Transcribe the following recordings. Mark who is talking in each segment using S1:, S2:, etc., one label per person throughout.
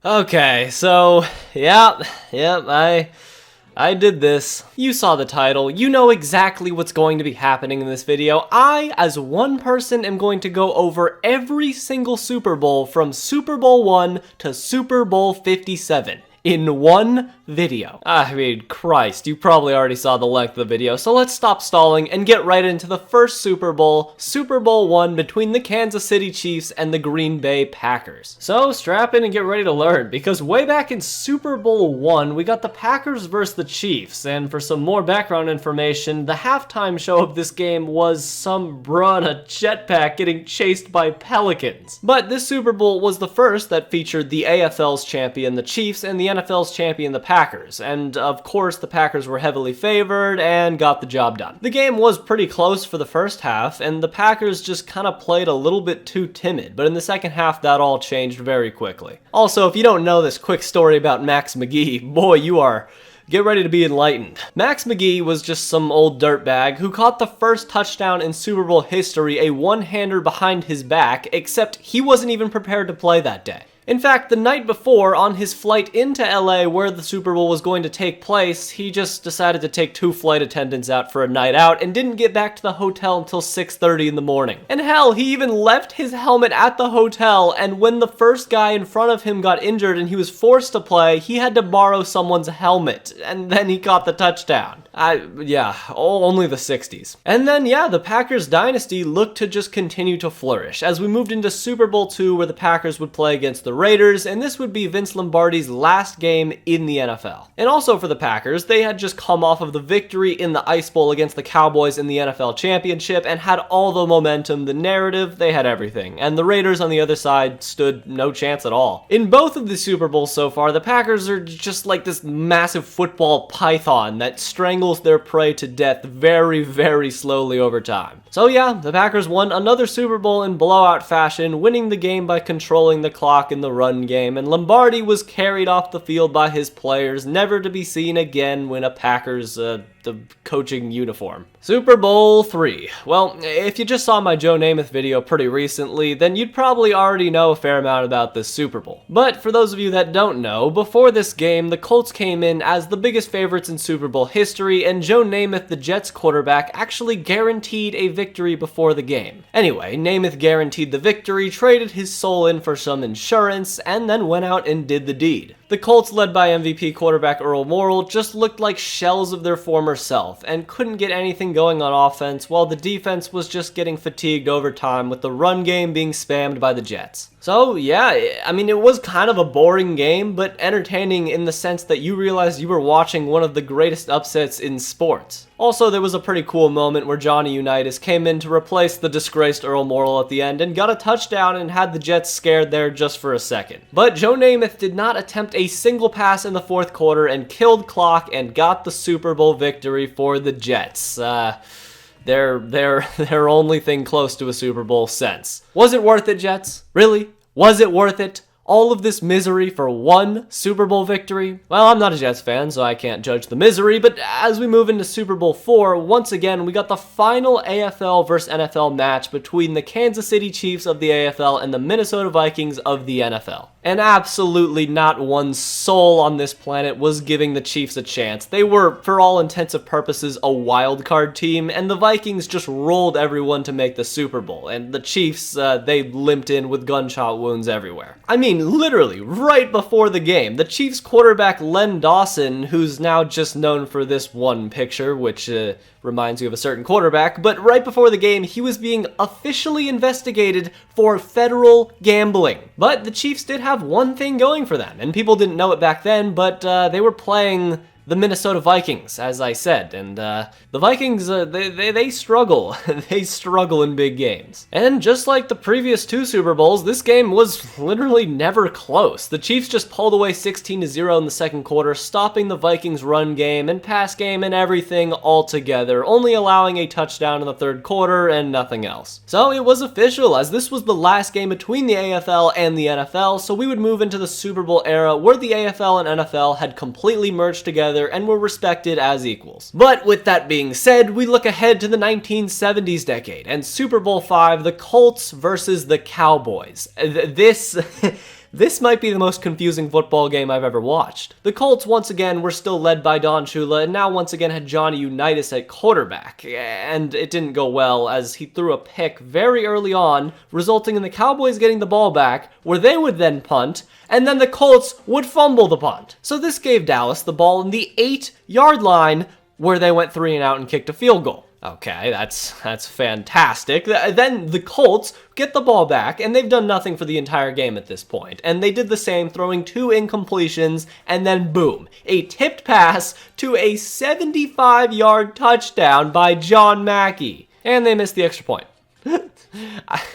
S1: Okay, so, I did this. You saw the title. You know exactly what's going to be happening in this video. I, as one person, am going to go over every single Super Bowl from Super Bowl 1 to Super Bowl 57. In one video. I mean, Christ, you probably already saw the length of the video, so let's stop stalling and get right into the first Super Bowl, Super Bowl 1 between the Kansas City Chiefs and the Green Bay Packers. So strap in and get ready to learn, because way back in Super Bowl 1, we got the Packers versus the Chiefs, and for some more background information, the halftime show of this game was some bruh in a jetpack getting chased by pelicans. But this Super Bowl was the first that featured the AFL's champion, the Chiefs, and the NFL's champion, the Packers, and of course the Packers were heavily favored and got the job done. The game was pretty close for the first half, and the Packers just kind of played a little bit too timid, but in the second half that all changed very quickly. Also, if you don't know this quick story about Max McGee, boy, get ready to be enlightened. Max McGee was just some old dirtbag who caught the first touchdown in Super Bowl history, a one-hander behind his back, except he wasn't even prepared to play that day. In fact, the night before, on his flight into LA where the Super Bowl was going to take place, he just decided to take 2 flight attendants out for a night out and didn't get back to the hotel until 6:30 in the morning. And hell, he even left his helmet at the hotel, and when the first guy in front of him got injured and he was forced to play, he had to borrow someone's helmet, and then he caught the touchdown. Only the 60s. And then, the Packers dynasty looked to just continue to flourish as we moved into Super Bowl 2 where the Packers would play against the Raiders, and this would be Vince Lombardi's last game in the NFL. And also for the Packers, they had just come off of the victory in the Ice Bowl against the Cowboys in the NFL Championship and had all the momentum, the narrative, they had everything. And the Raiders on the other side stood no chance at all. In both of the Super Bowls so far, the Packers are just like this massive football python that strangles their prey to death very, very slowly over time. So the Packers won another Super Bowl in blowout fashion, winning the game by controlling the clock in the run game, and Lombardi was carried off the field by his players, never to be seen again when a Packers the coaching uniform. Super Bowl 3. Well, if you just saw my Joe Namath video pretty recently, then you'd probably already know a fair amount about this Super Bowl. But for those of you that don't know, before this game, the Colts came in as the biggest favorites in Super Bowl history, and Joe Namath, the Jets quarterback, actually guaranteed a victory before the game. Anyway, Namath guaranteed the victory, traded his soul in for some insurance, and then went out and did the deed. The Colts, led by MVP quarterback Earl Morrall, just looked like shells of their former self and couldn't get anything going on offense, while the defense was just getting fatigued over time with the run game being spammed by the Jets. So it was kind of a boring game, but entertaining in the sense that you realized you were watching one of the greatest upsets in sports. Also, there was a pretty cool moment where Johnny Unitas came in to replace the disgraced Earl Morrall at the end and got a touchdown and had the Jets scared there just for a second. But Joe Namath did not attempt a single pass in the fourth quarter and killed clock and got the Super Bowl victory for the Jets. Their only thing close to a Super Bowl since. Was it worth it, Jets? Really? Was it worth it? All of this misery for one Super Bowl victory? Well, I'm not a Jets fan, so I can't judge the misery, but as we move into Super Bowl 4, once again, we got the final AFL versus NFL match between the Kansas City Chiefs of the AFL and the Minnesota Vikings of the NFL. And absolutely not one soul on this planet was giving the Chiefs a chance. They were, for all intents and purposes, a wild card team, and the Vikings just rolled everyone to make the Super Bowl, and the Chiefs, they limped in with gunshot wounds everywhere. I mean, literally, right before the game, the Chiefs quarterback Len Dawson, who's now just known for this one picture, which reminds you of a certain quarterback, but right before the game, he was being officially investigated for federal gambling. But the Chiefs did have one thing going for them, and people didn't know it back then, but they were playing the Minnesota Vikings, as I said, and the Vikings, they struggle. They struggle in big games. And just like the previous 2 Super Bowls, this game was literally never close. The Chiefs just pulled away 16-0 in the second quarter, stopping the Vikings' run game and pass game and everything altogether, only allowing a touchdown in the third quarter and nothing else. So it was official, as this was the last game between the AFL and the NFL, so we would move into the Super Bowl era where the AFL and NFL had completely merged together and were respected as equals. But with that being said, we look ahead to the 1970s decade and Super Bowl V, the Colts versus the Cowboys. This might be the most confusing football game I've ever watched. The Colts once again were still led by Don Shula and now once again had Johnny Unitas at quarterback. And it didn't go well as he threw a pick very early on, resulting in the Cowboys getting the ball back, where they would then punt, and then the Colts would fumble the punt. So this gave Dallas the ball in the 8-yard line, where they went 3 and out and kicked a field goal. Okay, that's fantastic. Then the Colts get the ball back, and they've done nothing for the entire game at this point. And they did the same, throwing 2 incompletions, and then boom, a tipped pass to a 75-yard touchdown by John Mackey. And they missed the extra point.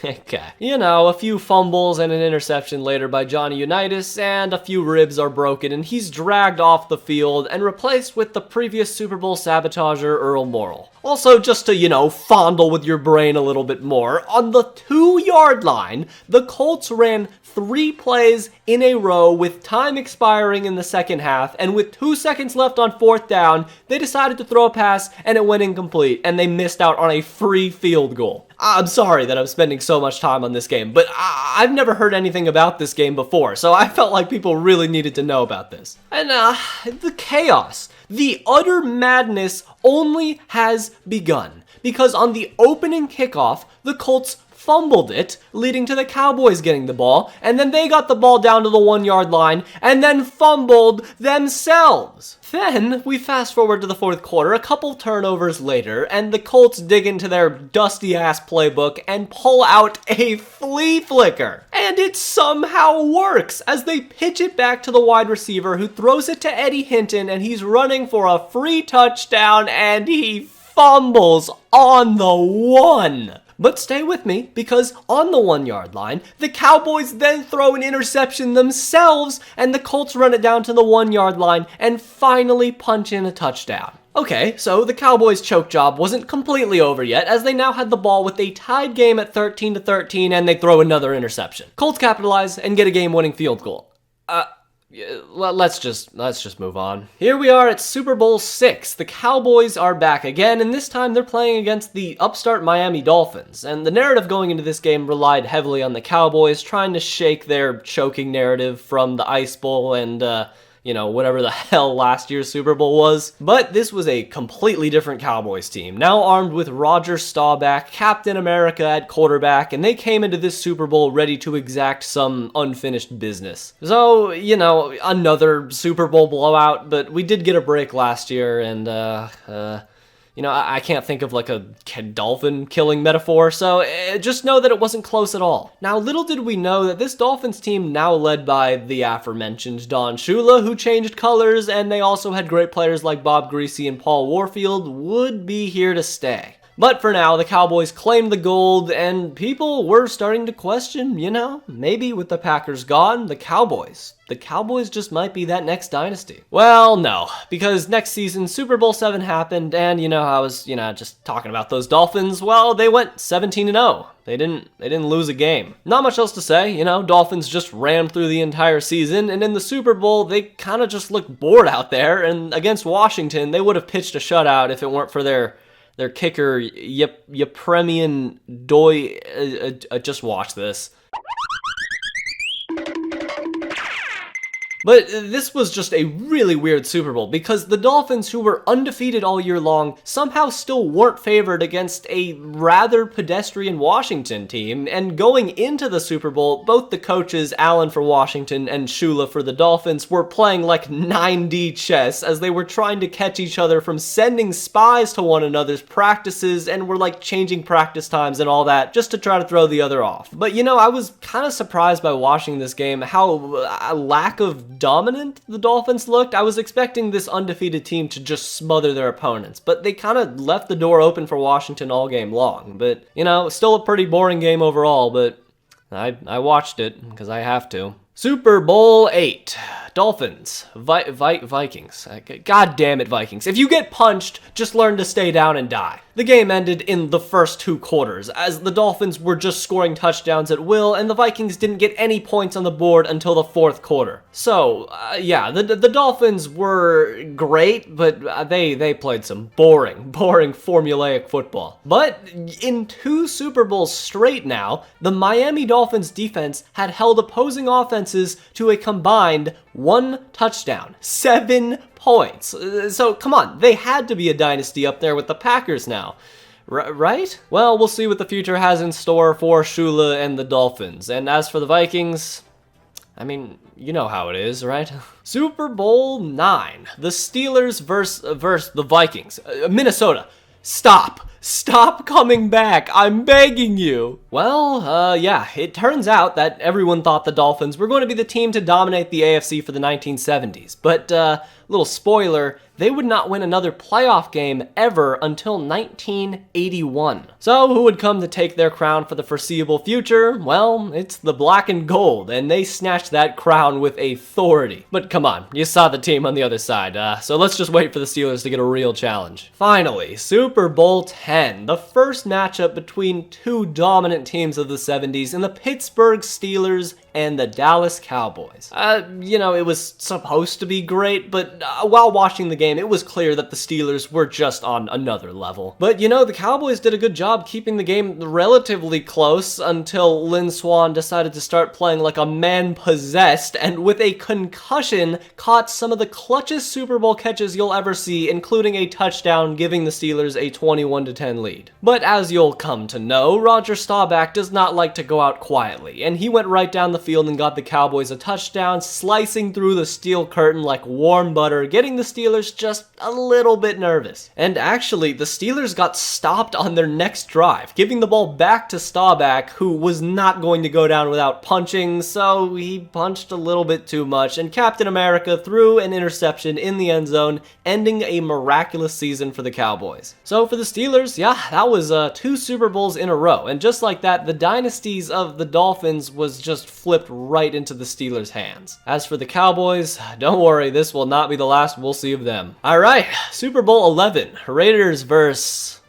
S1: Okay. You know, a few fumbles and an interception later by Johnny Unitas, and a few ribs are broken, and he's dragged off the field and replaced with the previous Super Bowl sabotager Earl Morrall. Also, just to, you know, fondle with your brain a little bit more, on the 2-yard line, the Colts ran 3 plays in a row with time expiring in the second half, and with 2 seconds left on 4th down, they decided to throw a pass, and it went incomplete, and they missed out on a free field goal. I'm sorry that I'm spending so much time on this game, but I've never heard anything about this game before, so I felt like people really needed to know about this. And the chaos, the utter madness only has begun, because on the opening kickoff, the Colts fumbled it, leading to the Cowboys getting the ball, and then they got the ball down to the 1-yard line, and then fumbled themselves. Then we fast forward to the 4th quarter, a couple turnovers later, and the Colts dig into their dusty-ass playbook and pull out a flea flicker. And it somehow works, as they pitch it back to the wide receiver, who throws it to Eddie Hinton, and he's running for a free touchdown, and he fumbles on the 1. But stay with me, because on the 1-yard line, the Cowboys then throw an interception themselves, and the Colts run it down to the 1-yard line and finally punch in a touchdown. Okay, so the Cowboys' choke job wasn't completely over yet, as they now had the ball with a tied game at 13-13, and they throw another interception. Colts capitalize and get a game-winning field goal. Let's just move on. Here we are at Super Bowl 6. The Cowboys are back again, and this time they're playing against the upstart Miami Dolphins. And the narrative going into this game relied heavily on the Cowboys trying to shake their choking narrative from the Ice Bowl and, you know, whatever the hell last year's Super Bowl was. But this was a completely different Cowboys team, now armed with Roger Staubach, Captain America at quarterback, and they came into this Super Bowl ready to exact some unfinished business. So, you know, another Super Bowl blowout, but we did get a break last year, and, you know, I can't think of like a dolphin killing metaphor, so just know that it wasn't close at all. Now, little did we know that this Dolphins team, now led by the aforementioned Don Shula, who changed colors, and they also had great players like Bob Greasy and Paul Warfield, would be here to stay. But for now, the Cowboys claimed the gold, and people were starting to question, you know, maybe with the Packers gone, the Cowboys just might be that next dynasty. Well, no, because next season, Super Bowl 7 happened, and, you know, I was, you know, just talking about those Dolphins. Well, they went 17-0. They didn't lose a game. Not much else to say, you know, Dolphins just ran through the entire season, and in the Super Bowl, they kind of just looked bored out there, and against Washington, they would have pitched a shutout if it weren't for their kicker, Yepremian Doy. Just watch this. But this was just a really weird Super Bowl because the Dolphins, who were undefeated all year long, somehow still weren't favored against a rather pedestrian Washington team. And going into the Super Bowl, both the coaches, Allen for Washington and Shula for the Dolphins, were playing like 9D chess as they were trying to catch each other from sending spies to one another's practices and were like changing practice times and all that just to try to throw the other off. But you know, I was kind of surprised by watching this game how lack of dominant the Dolphins looked. I was expecting this undefeated team to just smother their opponents, but they kind of left the door open for Washington all game long. But, you know, still a pretty boring game overall, but I watched it because I have to. Super Bowl 8. Dolphins, Vikings. God damn it, Vikings. If you get punched, just learn to stay down and die. The game ended in the first 2 quarters, as the Dolphins were just scoring touchdowns at will, and the Vikings didn't get any points on the board until the 4th quarter. So, yeah, the Dolphins were great, but they played some boring formulaic football. But in 2 Super Bowls straight now, the Miami Dolphins defense had held opposing offenses to a combined 1 touchdown, 7 points. So come on, they had to be a dynasty up there with the Packers now. Right? Well, we'll see what the future has in store for Shula and the Dolphins. And as for the Vikings, I mean, you know how it is, right? Super Bowl 9. The Steelers versus the Vikings. Minnesota. Stop coming back. I'm begging you. Well, yeah, it turns out that everyone thought the Dolphins were going to be the team to dominate the AFC for the 1970s. But, little spoiler, they would not win another playoff game ever until 1981. So who would come to take their crown for the foreseeable future? Well, it's the black and gold, and they snatched that crown with authority. But come on, you saw the team on the other side, so let's just wait for the Steelers to get a real challenge. Finally, Super Bowl 10, the first matchup between 2 dominant teams of the 70s in the Pittsburgh Steelers and the Dallas Cowboys. You know, it was supposed to be great, but while watching the game, it was clear that the Steelers were just on another level. But you know, the Cowboys did a good job keeping the game relatively close until Lynn Swann decided to start playing like a man possessed, and with a concussion, caught some of the clutchest Super Bowl catches you'll ever see, including a touchdown, giving the Steelers a 21-10 lead. But as you'll come to know, Roger Staubach does not like to go out quietly, and he went right down the field and got the Cowboys a touchdown, slicing through the steel curtain like warm butter, getting the Steelers just a little bit nervous. And actually, the Steelers got stopped on their next drive, giving the ball back to Staubach, who was not going to go down without punching, so he punched a little bit too much, and Captain America threw an interception in the end zone, ending a miraculous season for the Cowboys. So for the Steelers, yeah, that was 2 Super Bowls in a row, and just like that, the dynasties of the Dolphins was just flipped right into the Steelers' hands. As for the Cowboys, don't worry, this will not be the last we'll see of them. Alright, Super Bowl 11, Raiders versus...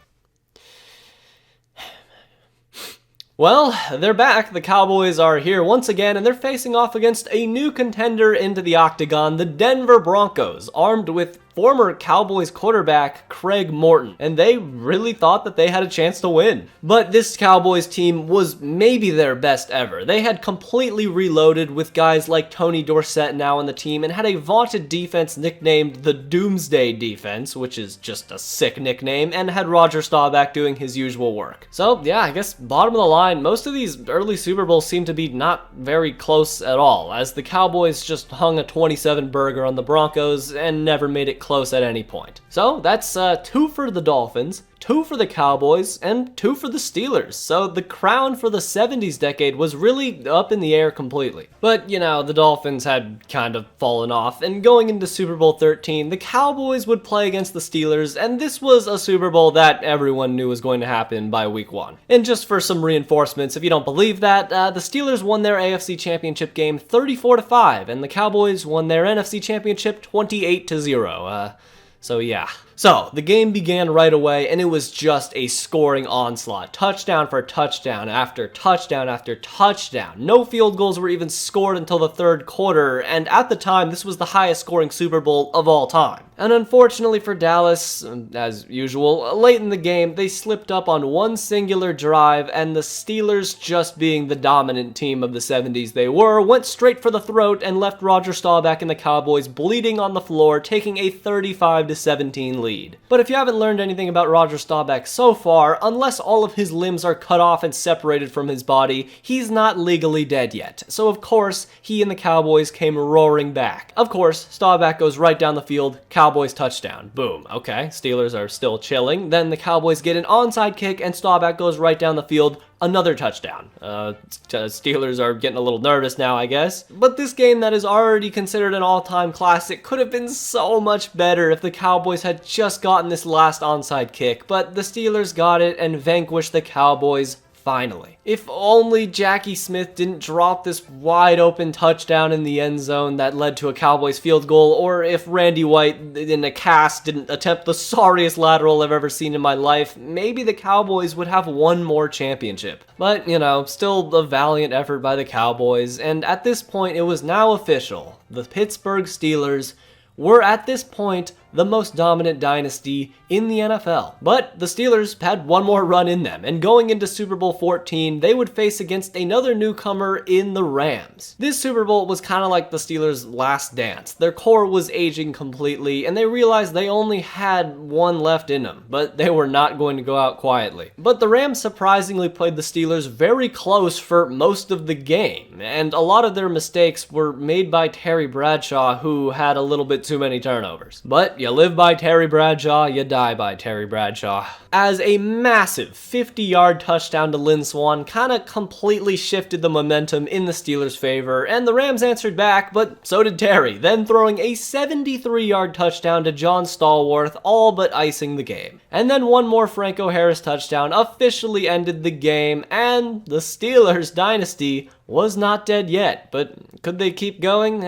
S1: Well, they're back. The Cowboys are here once again, and they're facing off against a new contender into the octagon, the Denver Broncos, armed with former Cowboys quarterback Craig Morton, and they really thought that they had a chance to win. But this Cowboys team was maybe their best ever. They had completely reloaded with guys like Tony Dorsett now on the team, and had a vaunted defense nicknamed the Doomsday Defense, which is just a sick nickname, and had Roger Staubach doing his usual work. So yeah, I guess bottom of the line, most of these early Super Bowls seem to be not very close at all, as the Cowboys just hung a 27 burger on the Broncos and never made it close at any point. So that's 2 for the Dolphins, 2 for the Cowboys, and 2 for the Steelers. So the crown for the 70s decade was really up in the air completely. But, you know, the Dolphins had kind of fallen off, and going into Super Bowl 13, the Cowboys would play against the Steelers, and this was a Super Bowl that everyone knew was going to happen by week 1. And just for some reinforcements, if you don't believe that, the Steelers won their AFC Championship game 34-5, and the Cowboys won their NFC Championship 28-0. So yeah. So, the game began right away, and it was just a scoring onslaught. Touchdown for touchdown after touchdown after touchdown. No field goals were even scored until the 3rd quarter, and at the time, this was the highest scoring Super Bowl of all time. And unfortunately for Dallas, as usual, late in the game, they slipped up on one singular drive, and the Steelers, just being the dominant team of the 70s they were, went straight for the throat and left Roger Staubach and the Cowboys bleeding on the floor, taking a 35-17 lead. But if you haven't learned anything about Roger Staubach so far, unless all of his limbs are cut off and separated from his body, he's not legally dead yet. So of course, he and the Cowboys came roaring back. Of course, Staubach goes right down the field, Cowboys touchdown. Boom. Okay, Steelers are still chilling. Then the Cowboys get an onside kick and Staubach goes right down the field. Another touchdown. Steelers are getting a little nervous now, I guess. But this game that is already considered an all-time classic could have been so much better if the Cowboys had just gotten this last onside kick. But the Steelers got it and vanquished the Cowboys finally. If only Jackie Smith didn't drop this wide open touchdown in the end zone that led to a Cowboys field goal, or if Randy White in a cast didn't attempt the sorriest lateral I've ever seen in my life, maybe the Cowboys would have one more championship. But, you know, still a valiant effort by the Cowboys, and at this point it was now official. The Pittsburgh Steelers were at this point the most dominant dynasty in the NFL. But the Steelers had one more run in them, and going into Super Bowl 14, they would face against another newcomer in the Rams. This Super Bowl was kind of like the Steelers' last dance. Their core was aging completely, and they realized they only had one left in them, but they were not going to go out quietly. But the Rams surprisingly played the Steelers very close for most of the game, and a lot of their mistakes were made by Terry Bradshaw, who had a little bit too many turnovers. But you live by Terry Bradshaw, you die by Terry Bradshaw. As a massive 50-yard touchdown to Lynn Swann kind of completely shifted the momentum in the Steelers' favor, and the Rams answered back, but so did Terry, then throwing a 73-yard touchdown to John Stallworth, all but icing the game. And then one more Franco Harris touchdown officially ended the game, and the Steelers' dynasty was not dead yet. But could they keep going?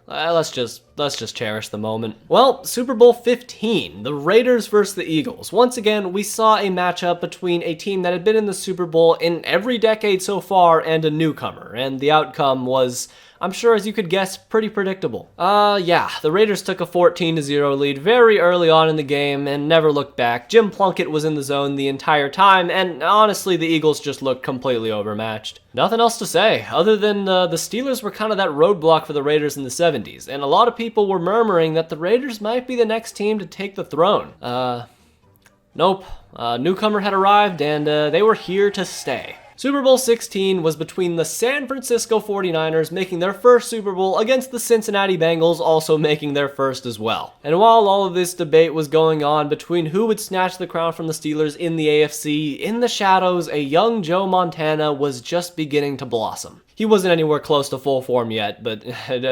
S1: Let's just cherish the moment. Well, Super Bowl 15, the Raiders versus the Eagles. Once again, we saw a matchup between a team that had been in the Super Bowl in every decade so far and a newcomer, and the outcome was, I'm sure as you could guess, pretty predictable. The Raiders took a 14-0 lead very early on in the game and never looked back. Jim Plunkett was in the zone the entire time, and honestly, the Eagles just looked completely overmatched. Nothing else to say, other than the Steelers were kind of that roadblock for the Raiders in the 70s, and a lot of people were murmuring that the Raiders might be the next team to take the throne. Nope. Newcomer had arrived, and they were here to stay. Super Bowl 16 was between the San Francisco 49ers making their first Super Bowl against the Cincinnati Bengals also making their first as well. And while all of this debate was going on between who would snatch the crown from the Steelers in the AFC, in the shadows, a young Joe Montana was just beginning to blossom. He wasn't anywhere close to full form yet, but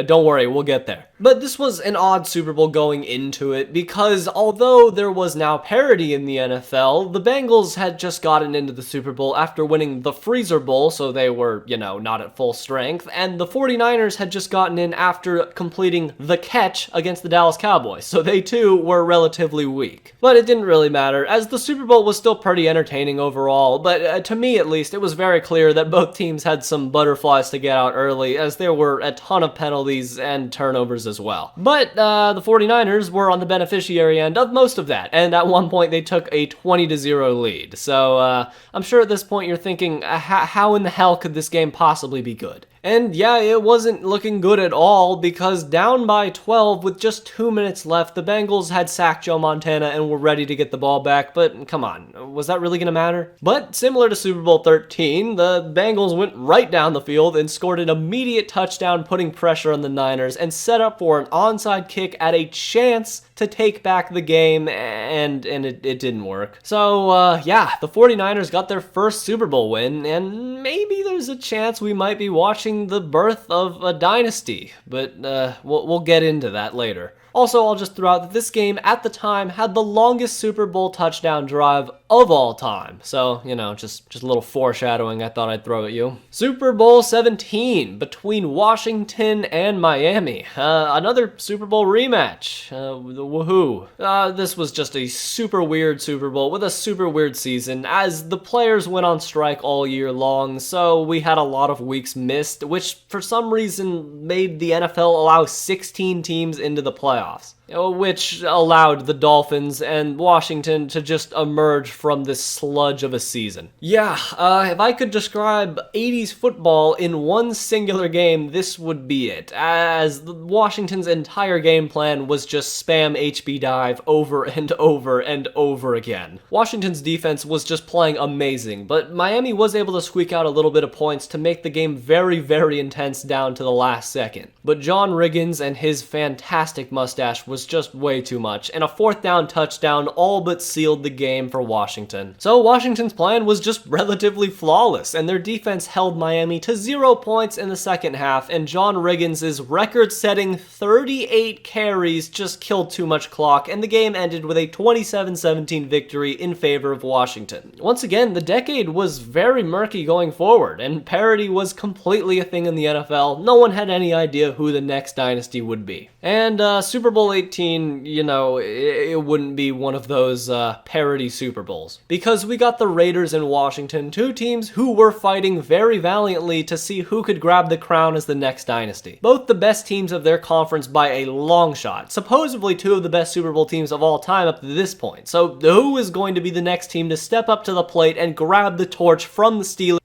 S1: don't worry, we'll get there. But this was an odd Super Bowl going into it because although there was now parity in the NFL, the Bengals had just gotten into the Super Bowl after winning the Freezer Bowl, so they were, not at full strength, and the 49ers had just gotten in after completing the catch against the Dallas Cowboys, so they too were relatively weak. But it didn't really matter, as the Super Bowl was still pretty entertaining overall, but to me at least, it was very clear that both teams had some butterflies to get out early, as there were a ton of penalties and turnovers as well. But the 49ers were on the beneficiary end of most of that, and at one point they took a 20-0 lead. So I'm sure at this point you're thinking, how in the hell could this game possibly be good? And yeah, it wasn't looking good at all, because down by 12 with just 2 minutes left, the Bengals had sacked Joe Montana and were ready to get the ball back, but come on, was that really going to matter? But similar to Super Bowl 13, the Bengals went right down the field and scored an immediate touchdown, putting pressure on the Niners, and set up for an onside kick at a chance to take back the game, and it didn't work. So, the 49ers got their first Super Bowl win, and maybe there's a chance we might be watching the birth of a dynasty, but we'll get into that later. Also, I'll just throw out that this game at the time had the longest Super Bowl touchdown drive of all time. So, just a little foreshadowing I thought I'd throw at you. Super Bowl 17 between Washington and Miami. Another Super Bowl rematch. Woohoo. This was just a super weird Super Bowl with a super weird season, as the players went on strike all year long, so we had a lot of weeks missed, which for some reason made the NFL allow 16 teams into the playoffs, which allowed the Dolphins and Washington to just emerge from this sludge of a season. If I could describe 80s football in one singular game, this would be it, as Washington's entire game plan was just spam HB dive over and over and over again. Washington's defense was just playing amazing, but Miami was able to squeak out a little bit of points to make the game very, very intense down to the last second. But John Riggins and his fantastic mustache was was just way too much, and a 4th down touchdown all but sealed the game for Washington. So Washington's plan was just relatively flawless, and their defense held Miami to 0 points in the second half, and John Riggins' record-setting 38 carries just killed too much clock, and the game ended with a 27-17 victory in favor of Washington. Once again, the decade was very murky going forward, and parity was completely a thing in the NFL. No one had any idea who the next dynasty would be. And Super Bowl 18, you know, it wouldn't be one of those parody Super Bowls. Because we got the Raiders and Washington, two teams who were fighting very valiantly to see who could grab the crown as the next dynasty. Both the best teams of their conference by a long shot. Supposedly two of the best Super Bowl teams of all time up to this point. So who is going to be the next team to step up to the plate and grab the torch from the Steelers?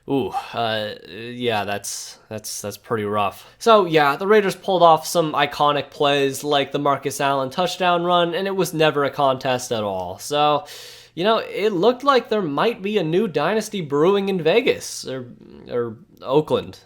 S1: Ooh, yeah, that's pretty rough. So yeah, the Raiders pulled off some iconic plays like the Marcus Allen touchdown run, and it was never a contest at all. So, you know, it looked like there might be a new dynasty brewing in Vegas, or Oakland,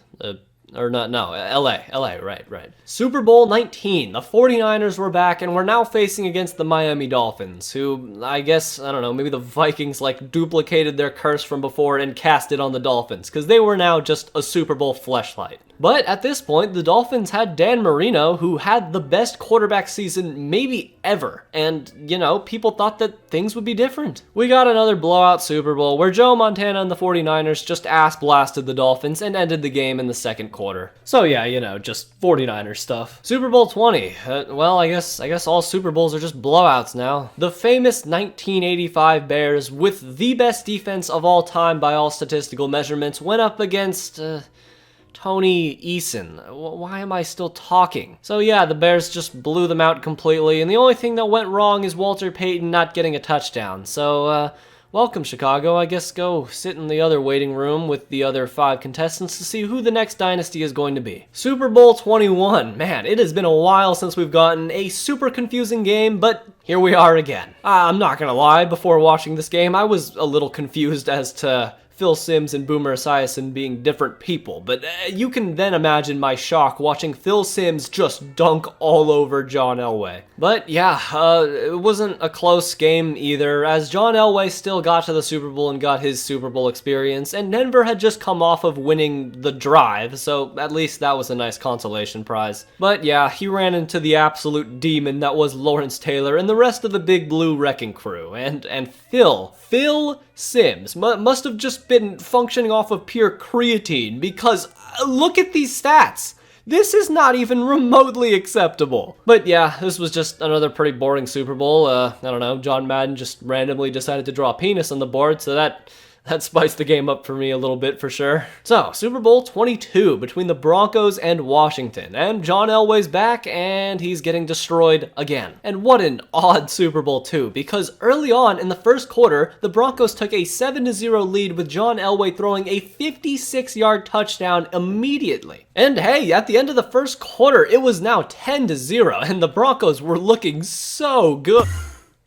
S1: LA, right. Super Bowl 19, the 49ers were back and were now facing against the Miami Dolphins, who, I guess, I don't know, maybe the Vikings, like, duplicated their curse from before and cast it on the Dolphins, because they were now just a Super Bowl fleshlight. But at this point, the Dolphins had Dan Marino, who had the best quarterback season maybe ever. And, you know, people thought that things would be different. We got another blowout Super Bowl where Joe Montana and the 49ers just ass blasted the Dolphins and ended the game in the second quarter. So yeah, you know, just 49ers stuff. Super Bowl 20. Well, I guess all Super Bowls are just blowouts now. The famous 1985 Bears, with the best defense of all time by all statistical measurements, went up against, Tony Eason. Why am I still talking? So yeah, the Bears just blew them out completely, and the only thing that went wrong is Walter Payton not getting a touchdown. So, welcome, Chicago. I guess go sit in the other waiting room with the other 5 contestants to see who the next dynasty is going to be. Super Bowl 21. Man, it has been a while since we've gotten a super confusing game, but here we are again. I'm not gonna lie, before watching this game, I was a little confused as to Phil Simms and Boomer Esiason being different people, but you can then imagine my shock watching Phil Simms just dunk all over John Elway. But yeah, it wasn't a close game either, as John Elway still got to the Super Bowl and got his Super Bowl experience, and Denver had just come off of winning the drive, so at least that was a nice consolation prize. But yeah, he ran into the absolute demon that was Lawrence Taylor and the rest of the Big Blue Wrecking Crew, and Phil Simms must have just been functioning off of pure creatine, because look at these stats. This is not even remotely acceptable. But yeah, this was just another pretty boring Super Bowl. I don't know, John Madden just randomly decided to draw a penis on the board, so that spiced the game up for me a little bit for sure. So, Super Bowl 22 between the Broncos and Washington. And John Elway's back, and he's getting destroyed again. And what an odd Super Bowl too, because early on in the first quarter, the Broncos took a 7-0 lead with John Elway throwing a 56-yard touchdown immediately. And hey, at the end of the first quarter, it was now 10-0, and the Broncos were looking so good.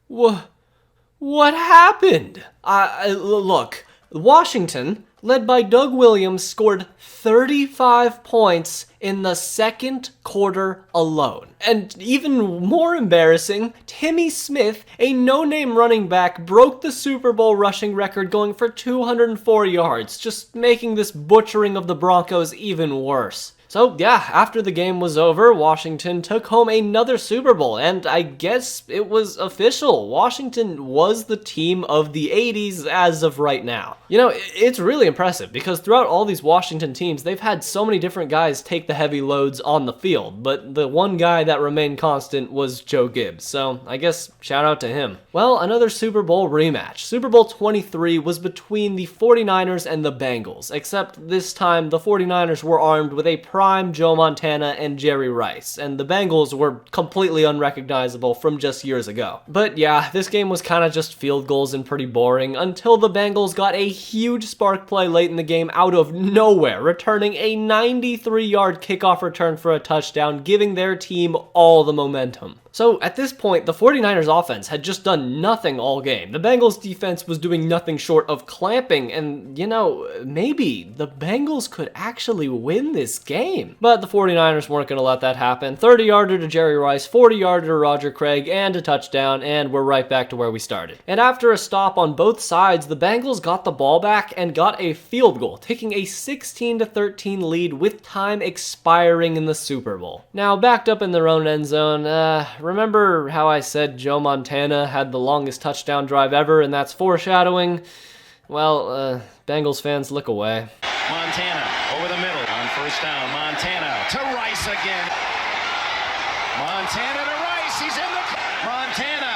S1: What happened? Look, Washington, led by Doug Williams, scored 35 points in the second quarter alone. And even more embarrassing, Timmy Smith, a no-name running back, broke the Super Bowl rushing record going for 204 yards, just making this butchering of the Broncos even worse. So yeah, after the game was over, Washington took home another Super Bowl, and I guess it was official. Washington was the team of the 80s as of right now. You know, it's really impressive, because throughout all these Washington teams, they've had so many different guys take the heavy loads on the field, but the one guy that remained constant was Joe Gibbs, so I guess shout out to him. Well, another Super Bowl rematch. Super Bowl 23 was between the 49ers and the Bengals, except this time the 49ers were armed with a prime Joe Montana and Jerry Rice, and the Bengals were completely unrecognizable from just years ago. But yeah, this game was kind of just field goals and pretty boring until the Bengals got a huge spark play late in the game out of nowhere, returning a 93-yard kickoff return for a touchdown, giving their team all the momentum. So at this point, the 49ers offense had just done nothing all game. The Bengals defense was doing nothing short of clamping, and you know, maybe the Bengals could actually win this game. But the 49ers weren't going to let that happen. 30-yarder to Jerry Rice, 40-yarder to Roger Craig, and a touchdown, and we're right back to where we started. And after a stop on both sides, the Bengals got the ball back and got a field goal, taking a 16-13 lead with time expiring in the Super Bowl. Now, backed up in their own end zone, remember how I said Joe Montana had the longest touchdown drive ever, and that's foreshadowing? Well, Bengals fans, look away.
S2: Montana over the middle on first down. Montana to Rice again. Montana to Rice. He's in the Montana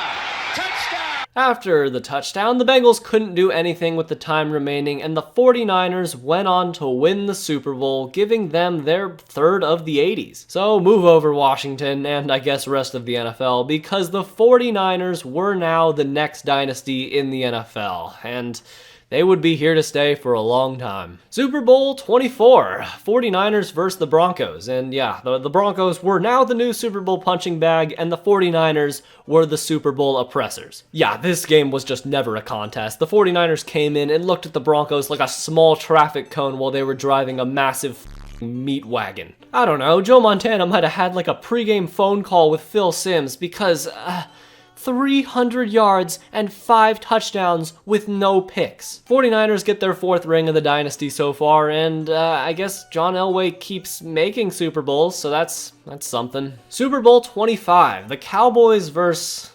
S2: touchdown.
S1: After the touchdown, the Bengals couldn't do anything with the time remaining, and the 49ers went on to win the Super Bowl, giving them their third of the 80s. So move over, Washington, and I guess rest of the NFL, because the 49ers were now the next dynasty in the NFL, and they would be here to stay for a long time. Super Bowl 24, 49ers versus the Broncos. And yeah, the Broncos were now the new Super Bowl punching bag, and the 49ers were the Super Bowl oppressors. Yeah, this game was just never a contest. The 49ers came in and looked at the Broncos like a small traffic cone while they were driving a massive meat wagon. I don't know, Joe Montana might have had like a pregame phone call with Phil Simms because, 300 yards and 5 touchdowns with no picks. 49ers get their 4th ring of the dynasty so far, and I guess John Elway keeps making Super Bowls, so that's something. Super Bowl 25, the Cowboys versus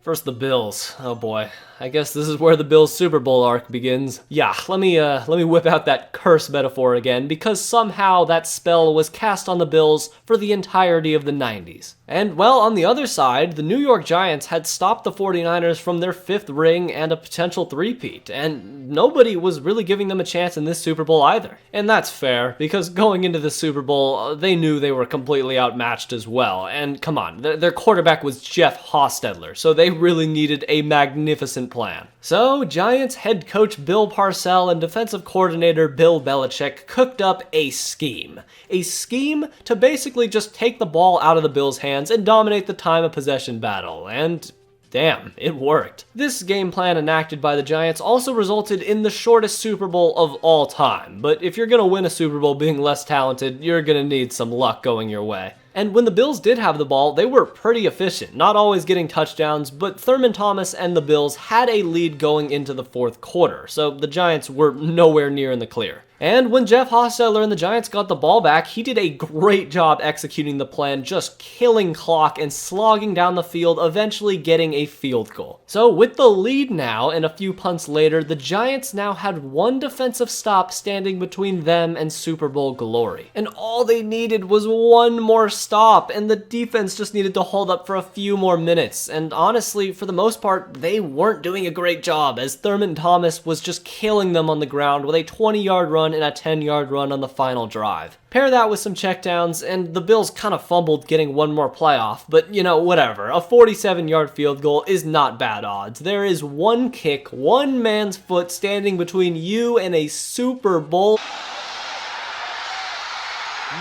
S1: the Bills. Oh boy. I guess this is where the Bills' Super Bowl arc begins. Yeah, let me whip out that curse metaphor again, because somehow that spell was cast on the Bills for the entirety of the 90s. And, well, on the other side, the New York Giants had stopped the 49ers from their 5th ring and a potential three-peat, and nobody was really giving them a chance in this Super Bowl either. And that's fair, because going into the Super Bowl, they knew they were completely outmatched as well. And come on, their quarterback was Jeff Hostetler, so they really needed a magnificent plan. So, Giants head coach Bill Parcells and defensive coordinator Bill Belichick cooked up a scheme. A scheme to basically just take the ball out of the Bills' hands and dominate the time of possession battle, and damn, it worked. This game plan enacted by the Giants also resulted in the shortest Super Bowl of all time, but if you're gonna win a Super Bowl being less talented, you're gonna need some luck going your way. And when the Bills did have the ball, they were pretty efficient, not always getting touchdowns, but Thurman Thomas and the Bills had a lead going into the 4th quarter, so the Giants were nowhere near in the clear. And when Jeff Hostetler and the Giants got the ball back, he did a great job executing the plan, just killing clock and slogging down the field, eventually getting a field goal. So with the lead now, and a few punts later, the Giants now had one defensive stop standing between them and Super Bowl glory. And all they needed was one more stop, and the defense just needed to hold up for a few more minutes. And honestly, for the most part, they weren't doing a great job, as Thurman Thomas was just killing them on the ground with a 20-yard run and a 10-yard run on the final drive. Pair that with some checkdowns, and the Bills kind of fumbled getting one more playoff, but you know, whatever. A 47-yard field goal is not bad odds. There is one kick, one man's foot standing between you and a Super Bowl.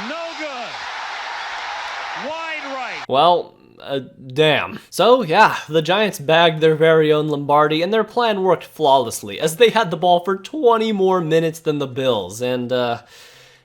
S2: No good. Wide right.
S1: Well, damn. So yeah, the Giants bagged their very own Lombardi, and their plan worked flawlessly, as they had the ball for 20 more minutes than the Bills. And,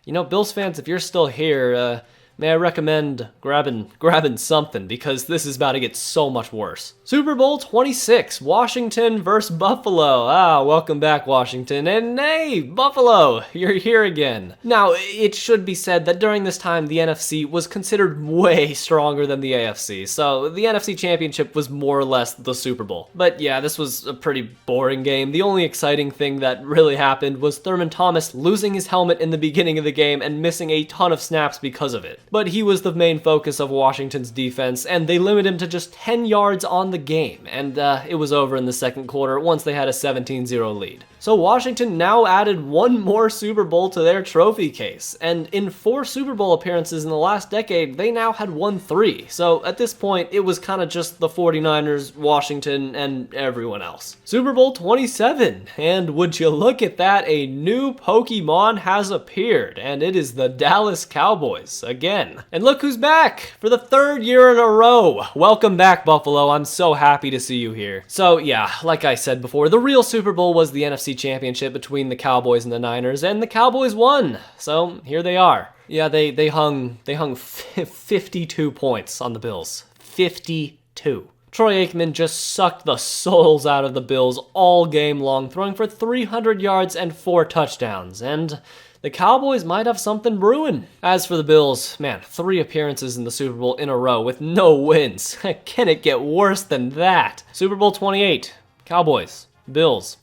S1: you know, Bills fans, if you're still here, may I recommend grabbing something, because this is about to get so much worse. Super Bowl 26, Washington versus Buffalo. Welcome back, Washington. And hey, Buffalo, you're here again. Now, it should be said that during this time, the NFC was considered way stronger than the AFC, so the NFC Championship was more or less the Super Bowl. But yeah, this was a pretty boring game. The only exciting thing that really happened was Thurman Thomas losing his helmet in the beginning of the game and missing a ton of snaps because of it. But he was the main focus of Washington's defense, and they limited him to just 10 yards on the game, and it was over in the 2nd quarter once they had a 17-0 lead. So Washington now added one more Super Bowl to their trophy case, and in 4 Super Bowl appearances in the last decade, they now had won 3. So at this point, it was kind of just the 49ers, Washington, and everyone else. Super Bowl 27, and would you look at that, a new Pokemon has appeared, and it is the Dallas Cowboys again. And look who's back for the 3rd year in a row. Welcome back, Buffalo. I'm so happy to see you here. So yeah, like I said before, the real Super Bowl was the NFC Championship between the Cowboys and the Niners, and the Cowboys won. So here they are. Yeah, they hung 52 points on the Bills. 52. Troy Aikman just sucked the souls out of the Bills all game long, throwing for 300 yards and 4 touchdowns, and the Cowboys might have something brewing. As for the Bills, man, 3 appearances in the Super Bowl in a row with no wins. Can it get worse than that? Super Bowl 28, Cowboys, Bills.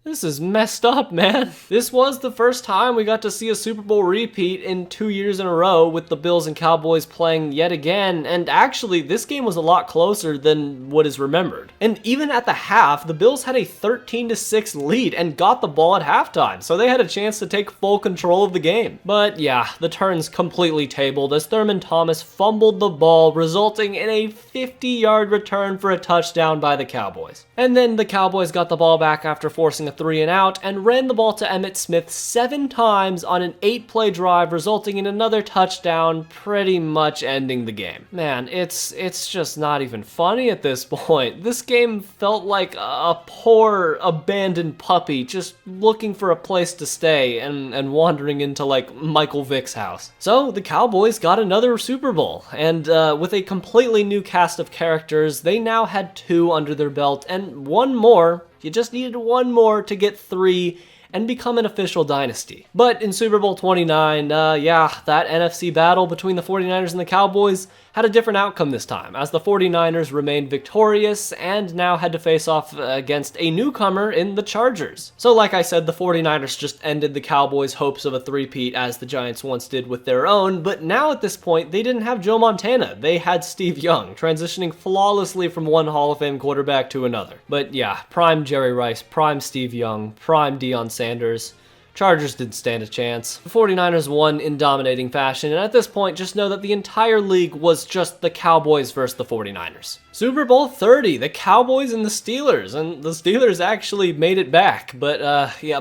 S1: This is messed up, man. This was the first time we got to see a Super Bowl repeat in 2 years in a row with the Bills and Cowboys playing yet again, and actually this game was a lot closer than what is remembered. And even at the half, the Bills had a 13-6 lead and got the ball at halftime, so they had a chance to take full control of the game. But yeah, the turns completely tabled as Thurman Thomas fumbled the ball, resulting in a 50-yard return for a touchdown by the Cowboys. And then the Cowboys got the ball back after forcing a 3 and out and ran the ball to Emmitt Smith 7 times on an 8-play drive, resulting in another touchdown, pretty much ending the game. Man, it's just not even funny at this point. This game felt like a poor abandoned puppy just looking for a place to stay and wandering into like Michael Vick's house. So the Cowboys got another Super Bowl, and with a completely new cast of characters, they now had 2 under their belt and one more. You just needed one more to get 3 and become an official dynasty. But in Super Bowl 29, yeah, that NFC battle between the 49ers and the Cowboys had a different outcome this time, as the 49ers remained victorious and now had to face off against a newcomer in the Chargers. So like I said, the 49ers just ended the Cowboys' hopes of a three-peat as the Giants once did with their own, but now at this point, they didn't have Joe Montana. They had Steve Young, transitioning flawlessly from one Hall of Fame quarterback to another. But yeah, prime Jerry Rice, prime Steve Young, prime Deion Sanders. Chargers didn't stand a chance. The 49ers won in dominating fashion, and at this point, just know that the entire league was just the Cowboys versus the 49ers. Super Bowl 30, the Cowboys and the Steelers, and the Steelers actually made it back, but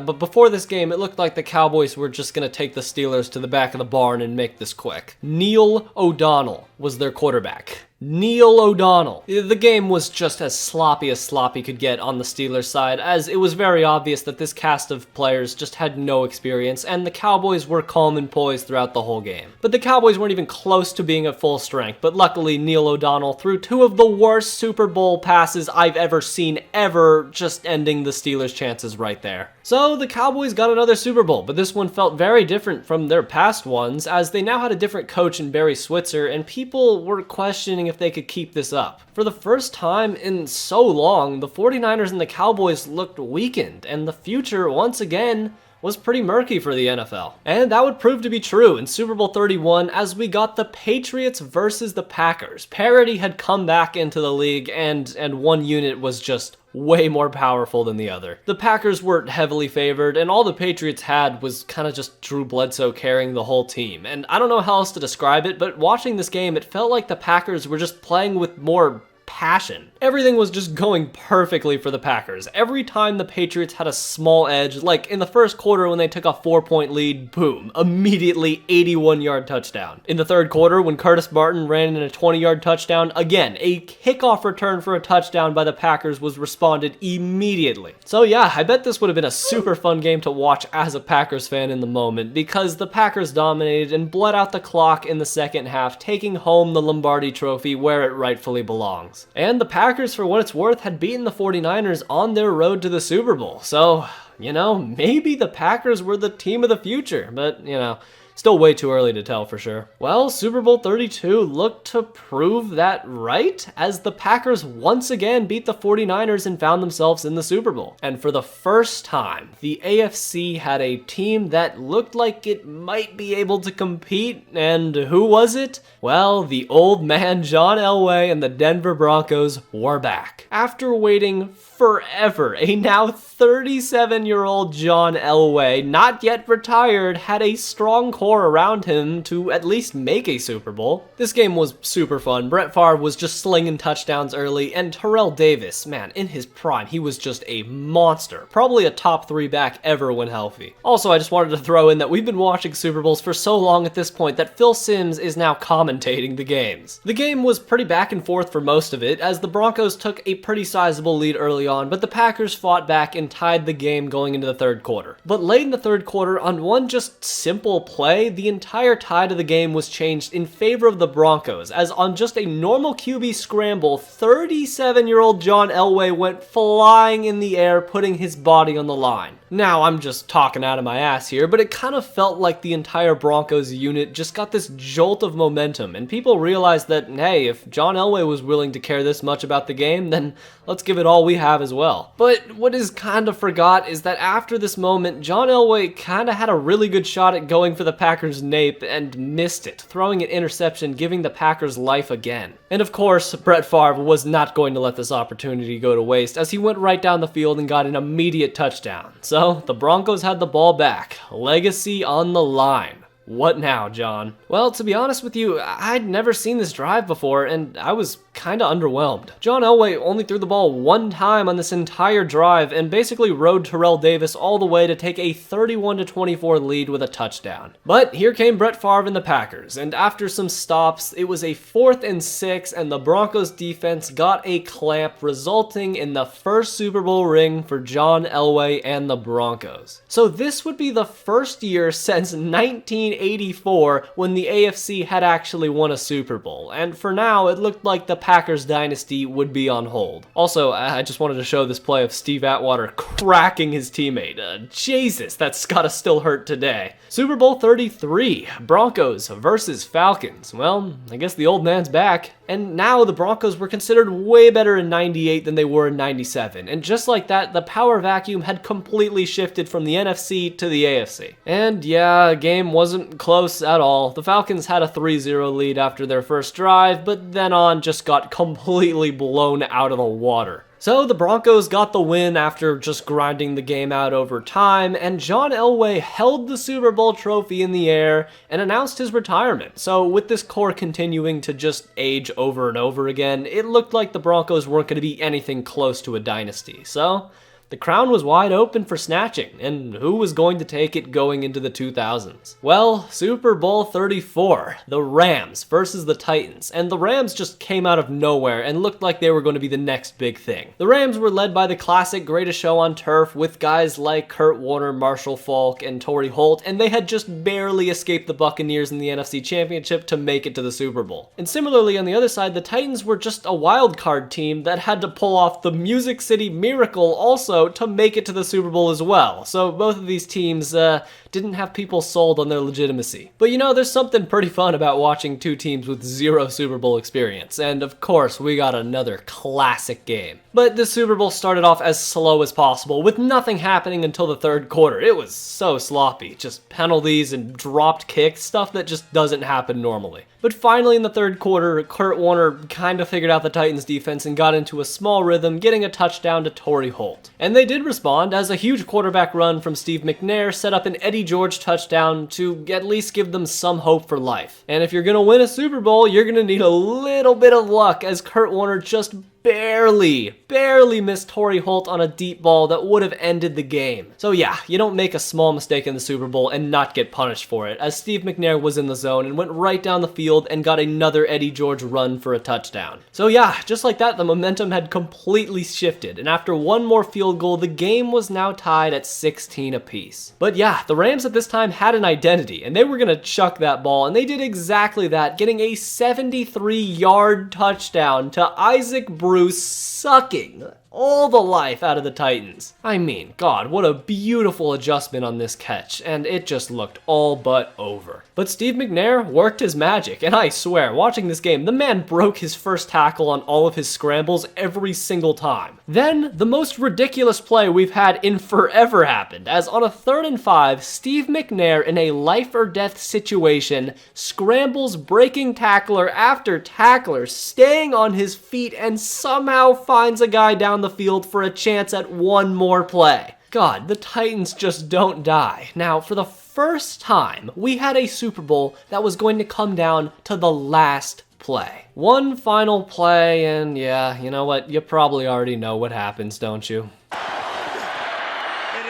S1: but before this game, it looked like the Cowboys were just gonna take the Steelers to the back of the barn and make this quick. Neil O'Donnell was their quarterback. Neil O'Donnell. The game was just as sloppy could get on the Steelers side, as it was very obvious that this cast of players just had no experience, and the Cowboys were calm and poised throughout the whole game. But the Cowboys weren't even close to being at full strength, but luckily Neil O'Donnell threw 2 of the worst Super Bowl passes I've ever seen ever, just ending the Steelers' chances right there. So the Cowboys got another Super Bowl, but this one felt very different from their past ones, as they now had a different coach in Barry Switzer, and people were questioning if they could keep this up. For the first time in so long, the 49ers and the Cowboys looked weakened, and the future, once again, was pretty murky for the NFL. And that would prove to be true in Super Bowl 31 as we got the Patriots versus the Packers. Parity had come back into the league, and one unit was just way more powerful than the other. The Packers were heavily favored, and all the Patriots had was kind of just Drew Bledsoe carrying the whole team. And I don't know how else to describe it, but watching this game, it felt like the Packers were just playing with more passion. Everything was just going perfectly for the Packers. Every time the Patriots had a small edge, like in the first quarter when they took a 4-point lead, boom, immediately 81-yard touchdown. In the third quarter when Curtis Martin ran in a 20-yard touchdown, again, a kickoff return for a touchdown by the Packers was responded immediately. So yeah, I bet this would have been a super fun game to watch as a Packers fan in the moment, because the Packers dominated and bled out the clock in the second half, taking home the Lombardi Trophy where it rightfully belongs. And the Packers, for what it's worth, had beaten the 49ers on their road to the Super Bowl. So, you know, maybe the Packers were the team of the future, but, you know, Still way too early to tell for sure. Well, Super Bowl 32 looked to prove that right, as the Packers once again beat the 49ers and found themselves in the Super Bowl. And for the first time, the AFC had a team that looked like it might be able to compete, and who was it? Well, the old man John Elway and the Denver Broncos were back. After waiting forever, a now 37-year-old John Elway, not yet retired, had a strong core around him to at least make a Super Bowl. This game was super fun. Brett Favre was just slinging touchdowns early, and Terrell Davis, man, in his prime, he was just a monster. Probably a top 3 back ever when healthy. Also, I just wanted to throw in that we've been watching Super Bowls for so long at this point that Phil Simms is now commentating the games. The game was pretty back and forth for most of it, as the Broncos took a pretty sizable lead early on, but the Packers fought back and tied the game going into the third quarter. But late in the third quarter, on one just simple play, the entire tide of the game was changed in favor of the Broncos, as on just a normal QB scramble, 37-year-old John Elway went flying in the air, putting his body on the line. Now, I'm just talking out of my ass here, but it kind of felt like the entire Broncos unit just got this jolt of momentum, and people realized that, hey, if John Elway was willing to care this much about the game, then let's give it all we have as well. But what is kind of forgot is that after this moment, John Elway kind of had a really good shot at going for the Packers' nape and missed it, throwing an interception, giving the Packers life again. And of course, Brett Favre was not going to let this opportunity go to waste, as he went right down the field and got an immediate touchdown. So, the Broncos had the ball back. Legacy on the line. What now, John? Well, to be honest with you, I'd never seen this drive before, and I was kinda underwhelmed. John Elway only threw the ball one time on this entire drive and basically rode Terrell Davis all the way to take a 31-24 lead with a touchdown. But here came Brett Favre and the Packers, and after some stops, it was a 4th and 6, and the Broncos defense got a clamp, resulting in the first Super Bowl ring for John Elway and the Broncos. So this would be the first year since 1984 when the AFC had actually won a Super Bowl, and for now, it looked like the Packers dynasty would be on hold. Also, I just wanted to show this play of Steve Atwater cracking his teammate. Jesus, that's gotta still hurt today. Super Bowl 33, Broncos versus Falcons. Well, I guess the old man's back. And now the Broncos were considered way better in 98 than they were in 97. And just like that, the power vacuum had completely shifted from the NFC to the AFC. And yeah, game wasn't close at all. The Falcons had a 3-0 lead after their first drive, but then on just got completely blown out of the water. So the Broncos got the win after just grinding the game out over time, and John Elway held the Super Bowl trophy in the air and announced his retirement. So with this core continuing to just age over and over again, it looked like the Broncos weren't going to be anything close to a dynasty. So the crown was wide open for snatching, and who was going to take it going into the 2000s? Well, Super Bowl 34, the Rams versus the Titans, and the Rams just came out of nowhere and looked like they were going to be the next big thing. The Rams were led by the classic Greatest Show on Turf with guys like Kurt Warner, Marshall Faulk, and Torrey Holt, and they had just barely escaped the Buccaneers in the NFC Championship to make it to the Super Bowl. And similarly, on the other side, the Titans were just a wild card team that had to pull off the Music City Miracle also to make it to the Super Bowl as well. So both of these teams didn't have people sold on their legitimacy. But you know, there's something pretty fun about watching two teams with 0 Super Bowl experience, and of course we got another classic game. But the Super Bowl started off as slow as possible, with nothing happening until the third quarter. It was so sloppy, just penalties and dropped kicks, stuff that just doesn't happen normally. But finally in the third quarter, Kurt Warner kind of figured out the Titans defense and got into a small rhythm, getting a touchdown to Torrey Holt. And they did respond, as a huge quarterback run from Steve McNair set up an Eddie George touchdown to at least give them some hope for life. And if you're gonna win a Super Bowl, you're gonna need a little bit of luck, as Kurt Warner just barely missed Torrey Holt on a deep ball that would have ended the game. So yeah, you don't make a small mistake in the Super Bowl and not get punished for it, as Steve McNair was in the zone and went right down the field and got another Eddie George run for a touchdown. So yeah, just like that, the momentum had completely shifted, and after one more field goal, the game was now tied at 16 apiece. But yeah, the Rams at this time had an identity, and they were gonna chuck that ball, and they did exactly that, getting a 73-yard touchdown to Isaac Bruce sucking all the life out of the Titans. I mean, God, what a beautiful adjustment on this catch, and it just looked all but over. But Steve McNair worked his magic, and I swear, watching this game, the man broke his first tackle on all of his scrambles every single time. Then, the most ridiculous play we've had in forever happened, as on a 3rd and 5, Steve McNair, in a life or death situation, scrambles breaking tackler after tackler, staying on his feet, and somehow finds a guy down the field for a chance at one more play. God, the Titans just don't die. Now, for the first time, we had a Super Bowl that was going to come down to the last play. One final play, and yeah, you know what? You probably already know what happens, don't you?
S3: It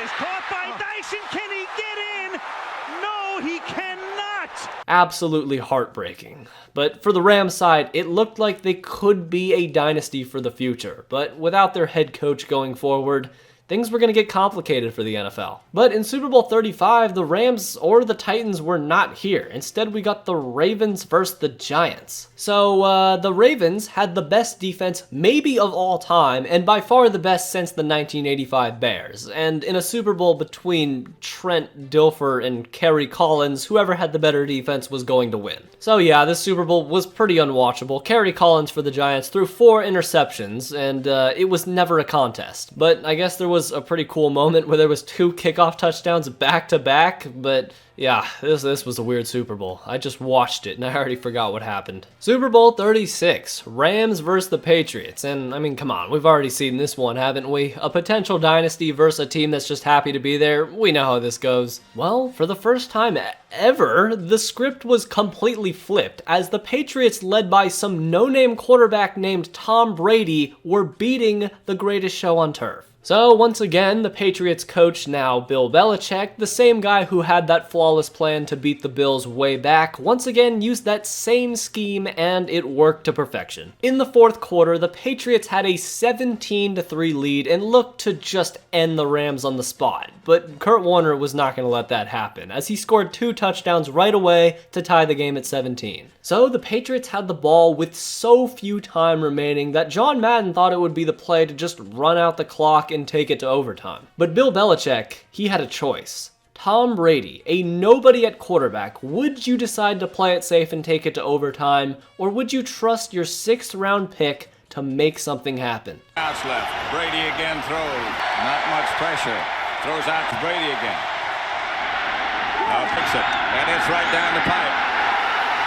S3: is caught by Dyson. Can he get in? No, he cannot.
S1: Absolutely heartbreaking. But for the Rams side, it looked like they could be a dynasty for the future. But without their head coach going forward, things were going to get complicated for the NFL. But in Super Bowl 35, the Rams or the Titans were not here. Instead, we got the Ravens versus the Giants. So the Ravens had the best defense maybe of all time, and by far the best since the 1985 Bears. And in a Super Bowl between Trent Dilfer and Kerry Collins, whoever had the better defense was going to win. So yeah, this Super Bowl was pretty unwatchable. Kerry Collins for the Giants threw 4 interceptions, and it was never a contest. But I guess there was a pretty cool moment where there was 2 kickoff touchdowns back to back, but yeah, this was a weird Super Bowl. I just watched it and I already forgot what happened. Super Bowl 36, Rams versus the Patriots. And I mean, come on, we've already seen this one, haven't we? A potential dynasty versus a team that's just happy to be there. We know how this goes. Well, for the first time ever, the script was completely flipped, as the Patriots, led by some no-name quarterback named Tom Brady, were beating the greatest show on turf. So once again, the Patriots coach, now Bill Belichick, the same guy who had that flawless plan to beat the Bills way back, once again used that same scheme and it worked to perfection. In the 4th quarter, the Patriots had a 17-3 lead and looked to just end the Rams on the spot. But Kurt Warner was not going to let that happen, as he scored 2 touchdowns right away to tie the game at 17. So the Patriots had the ball with so few time remaining that John Madden thought it would be the play to just run out the clock and take it to overtime. But Bill Belichick, he had a choice. Tom Brady, a nobody at quarterback, would you decide to play it safe and take it to overtime, or would you trust your 6th round pick to make something happen?
S4: Outs left. Brady again throws. Not much pressure. Throws out to Brady again. Picks it. And it's right down the pipe.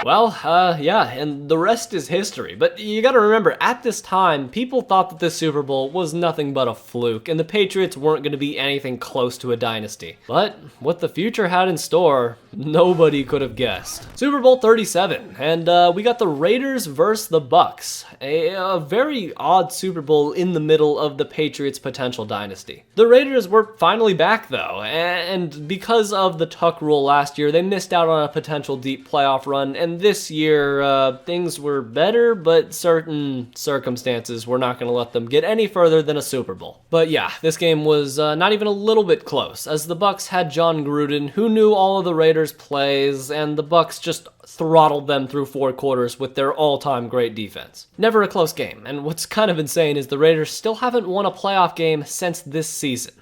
S1: Well, yeah, and the rest is history. But you gotta remember, at this time, people thought that this Super Bowl was nothing but a fluke, and the Patriots weren't gonna be anything close to a dynasty. But what the future had in store, nobody could have guessed. Super Bowl 37, and we got the Raiders versus the Bucks. A very odd Super Bowl in the middle of the Patriots' potential dynasty. The Raiders were finally back, though, and because of the Tuck rule last year, they missed out on a potential deep playoff run, and this year, things were better, but certain circumstances were not going to let them get any further than a Super Bowl. But yeah, this game was not even a little bit close, as the Bucks had John Gruden, who knew all of the Raiders' plays, and the Bucks just throttled them through 4 quarters with their all-time great defense. Never a close game, and what's kind of insane is the Raiders still haven't won a playoff game since this season.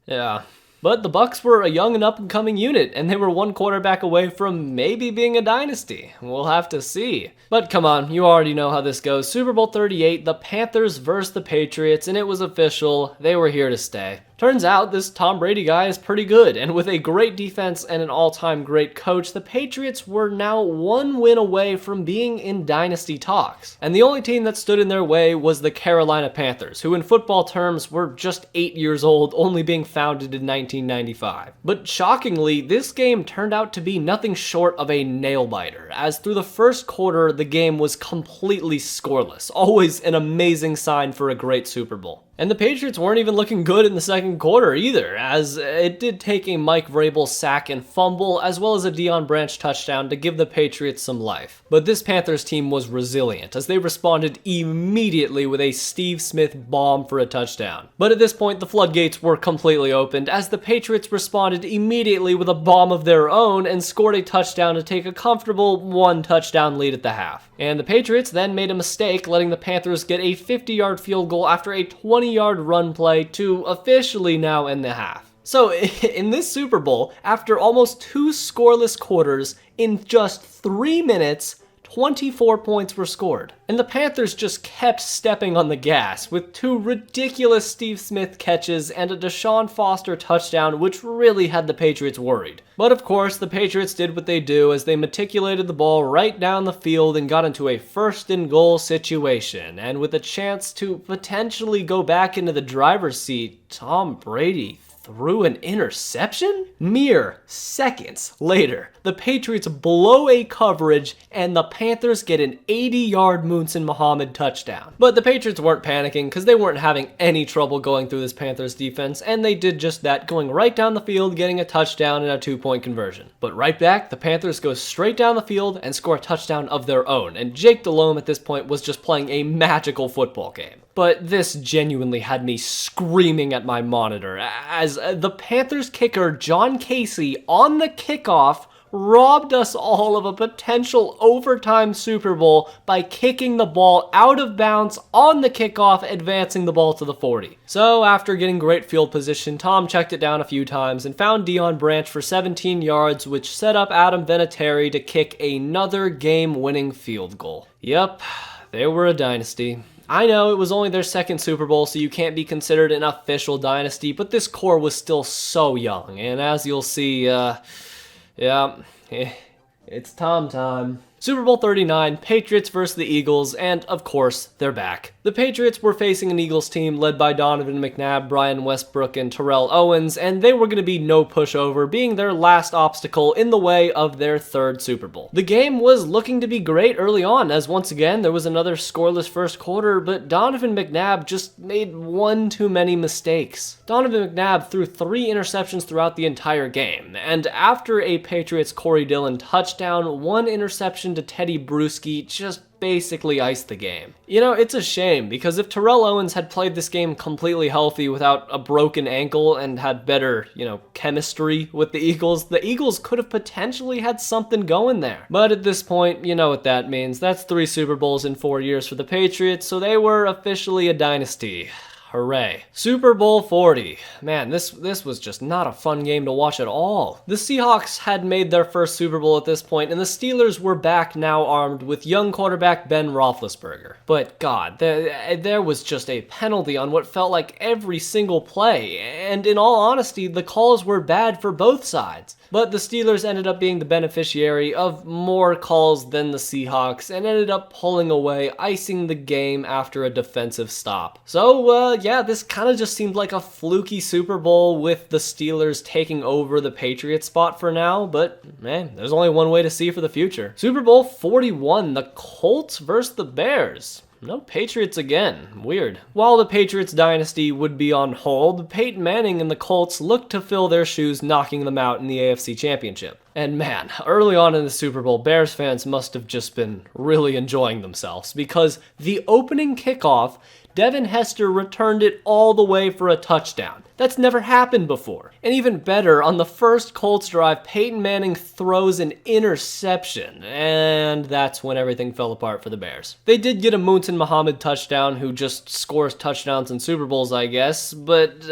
S1: Yeah. But the Bucks were a young and up-and-coming unit, and they were 1 quarterback away from maybe being a dynasty. We'll have to see. But come on, you already know how this goes. Super Bowl 38, the Panthers versus the Patriots, and it was official. They were here to stay. Turns out this Tom Brady guy is pretty good, and with a great defense and an all-time great coach, the Patriots were now 1 win away from being in dynasty talks. And the only team that stood in their way was the Carolina Panthers, who in football terms were just 8 years old, only being founded in 1995. But shockingly, this game turned out to be nothing short of a nail-biter, as through the first quarter, the game was completely scoreless, always an amazing sign for a great Super Bowl. And the Patriots weren't even looking good in the second quarter either, as it did take a Mike Vrabel sack and fumble, as well as a Deion Branch touchdown to give the Patriots some life. But this Panthers team was resilient, as they responded immediately with a Steve Smith bomb for a touchdown. But at this point, the floodgates were completely opened, as the Patriots responded immediately with a bomb of their own and scored a touchdown to take a comfortable 1-touchdown lead at the half. And the Patriots then made a mistake, letting the Panthers get a 50-yard field goal after a 20-yard run play to officially now end the half. So in this Super Bowl, after almost 2 scoreless quarters, in just 3 minutes, 24 points were scored. And the Panthers just kept stepping on the gas with 2 ridiculous Steve Smith catches and a Deshaun Foster touchdown, which really had the Patriots worried. But of course, the Patriots did what they do as they matriculated the ball right down the field and got into a 1st and goal situation. And with a chance to potentially go back into the driver's seat, Tom Brady threw an interception? Mere seconds later, the Patriots blow a coverage and the Panthers get an 80-yard Munson Muhammad touchdown. But the Patriots weren't panicking because they weren't having any trouble going through this Panthers defense, and they did just that, going right down the field, getting a touchdown and a 2-point conversion. But right back, the Panthers go straight down the field and score a touchdown of their own, and Jake Delhomme at this point was just playing a magical football game. But this genuinely had me screaming at my monitor as the Panthers kicker John Casey on the kickoff robbed us all of a potential overtime Super Bowl by kicking the ball out of bounds on the kickoff, advancing the ball to the 40. So after getting great field position, Tom checked it down a few times and found Deion Branch for 17 yards, which set up Adam Vinatieri to kick another game-winning field goal. Yep, they were a dynasty. I know it was only their second Super Bowl, so you can't be considered an official dynasty, but this core was still so young, and as you'll see, it's Tom time. Super Bowl 39, Patriots versus the Eagles, and of course, they're back. The Patriots were facing an Eagles team led by Donovan McNabb, Brian Westbrook, and Terrell Owens, and they were going to be no pushover, being their last obstacle in the way of their 3rd Super Bowl. The game was looking to be great early on, as once again, there was another scoreless first quarter, but Donovan McNabb just made one too many mistakes. Donovan McNabb threw 3 interceptions throughout the entire game, and after a Patriots Corey Dillon touchdown, 1 interception to Teddy Bruschi just basically iced the game. You know, it's a shame, because if Terrell Owens had played this game completely healthy without a broken ankle and had better, chemistry with the Eagles could have potentially had something going there. But at this point, you know what that means. That's 3 Super Bowls in 4 years for the Patriots, so they were officially a dynasty. Hooray. Super Bowl 40. Man, this was just not a fun game to watch at all. The Seahawks had made their first Super Bowl at this point, and the Steelers were back now armed with young quarterback Ben Roethlisberger. But God, there was just a penalty on what felt like every single play, and in all honesty, the calls were bad for both sides. But the Steelers ended up being the beneficiary of more calls than the Seahawks and ended up pulling away, icing the game after a defensive stop. So, yeah, this kind of just seemed like a fluky Super Bowl with the Steelers taking over the Patriots spot for now, but man, there's only one way to see for the future. Super Bowl 41, the Colts versus the Bears. No Patriots again. Weird. While the Patriots dynasty would be on hold, Peyton Manning and the Colts looked to fill their shoes, knocking them out in the AFC Championship. And man, early on in the Super Bowl, Bears fans must have just been really enjoying themselves, because the opening kickoff, Devin Hester returned it all the way for a touchdown. That's never happened before. And even better, on the first Colts drive, Peyton Manning throws an interception, and that's when everything fell apart for the Bears. They did get a Munson Muhammad touchdown, who just scores touchdowns in Super Bowls, I guess, but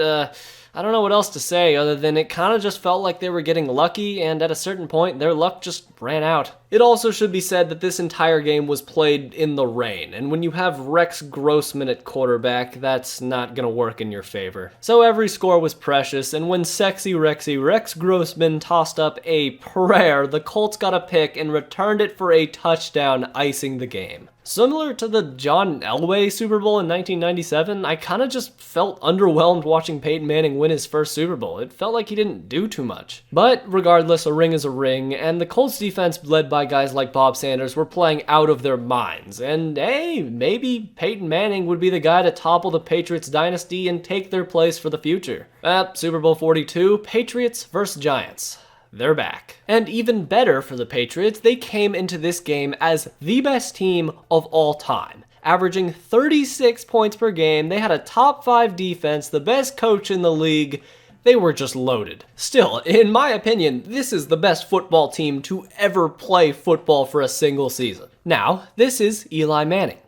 S1: I don't know what else to say other than it kind of just felt like they were getting lucky, and at a certain point, their luck just ran out. It also should be said that this entire game was played in the rain, and when you have Rex Grossman at quarterback, that's not gonna work in your favor. So every score was precious, and when sexy Rex Grossman tossed up a prayer, the Colts got a pick and returned it for a touchdown, icing the game. Similar to the John Elway Super Bowl in 1997, I kind of just felt underwhelmed watching Peyton Manning win his first Super Bowl. It felt like he didn't do too much. But regardless, a ring is a ring, and the Colts defense led by why guys like Bob Sanders were playing out of their minds. And hey, maybe Peyton Manning would be the guy to topple the Patriots dynasty and take their place for the future. Super Bowl 42, Patriots vs. Giants. They're back. And even better for the Patriots, they came into this game as the best team of all time. Averaging 36 points per game, they had a top 5 defense, the best coach in the league. They were just loaded. Still, in my opinion, this is the best football team to ever play football for a single season. Now, this is Eli Manning.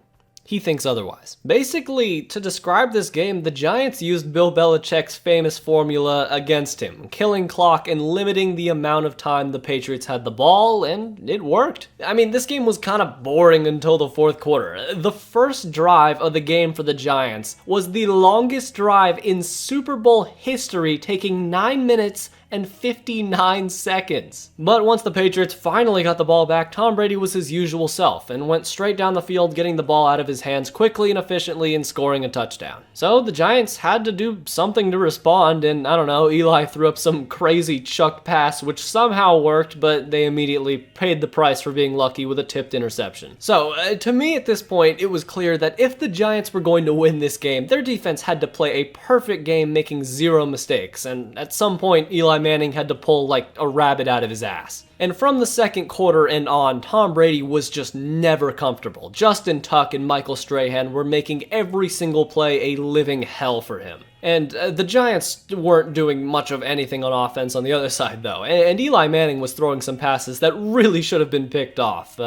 S1: He thinks otherwise. Basically, to describe this game, the Giants used Bill Belichick's famous formula against him, killing clock and limiting the amount of time the Patriots had the ball, and it worked. I mean, this game was kind of boring until the fourth quarter. The first drive of the game for the Giants was the longest drive in Super Bowl history, taking 9 minutes and 59 seconds. But once the Patriots finally got the ball back, Tom Brady was his usual self and went straight down the field, getting the ball out of his hands quickly and efficiently and scoring a touchdown. So the Giants had to do something to respond, and I don't know, Eli threw up some crazy chuck pass which somehow worked, but they immediately paid the price for being lucky with a tipped interception. So to me at this point, it was clear that if the Giants were going to win this game, their defense had to play a perfect game, making 0 mistakes, and at some point Eli Manning had to pull like a rabbit out of his ass. And from the second quarter and on, Tom Brady was just never comfortable. Justin Tuck and Michael Strahan were making every single play a living hell for him. And the Giants weren't doing much of anything on offense on the other side though, and Eli Manning was throwing some passes that really should have been picked off.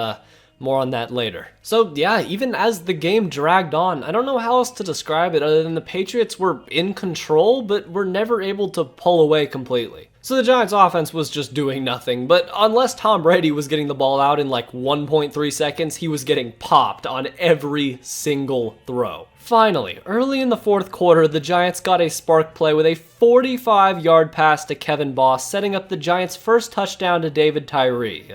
S1: More on that later. So yeah, even as the game dragged on, I don't know how else to describe it other than the Patriots were in control, but were never able to pull away completely. So the Giants offense was just doing nothing, but unless Tom Brady was getting the ball out in like 1.3 seconds, he was getting popped on every single throw. Finally, early in the fourth quarter, the Giants got a spark play with a 45-yard pass to Kevin Boss, setting up the Giants' first touchdown to David Tyree.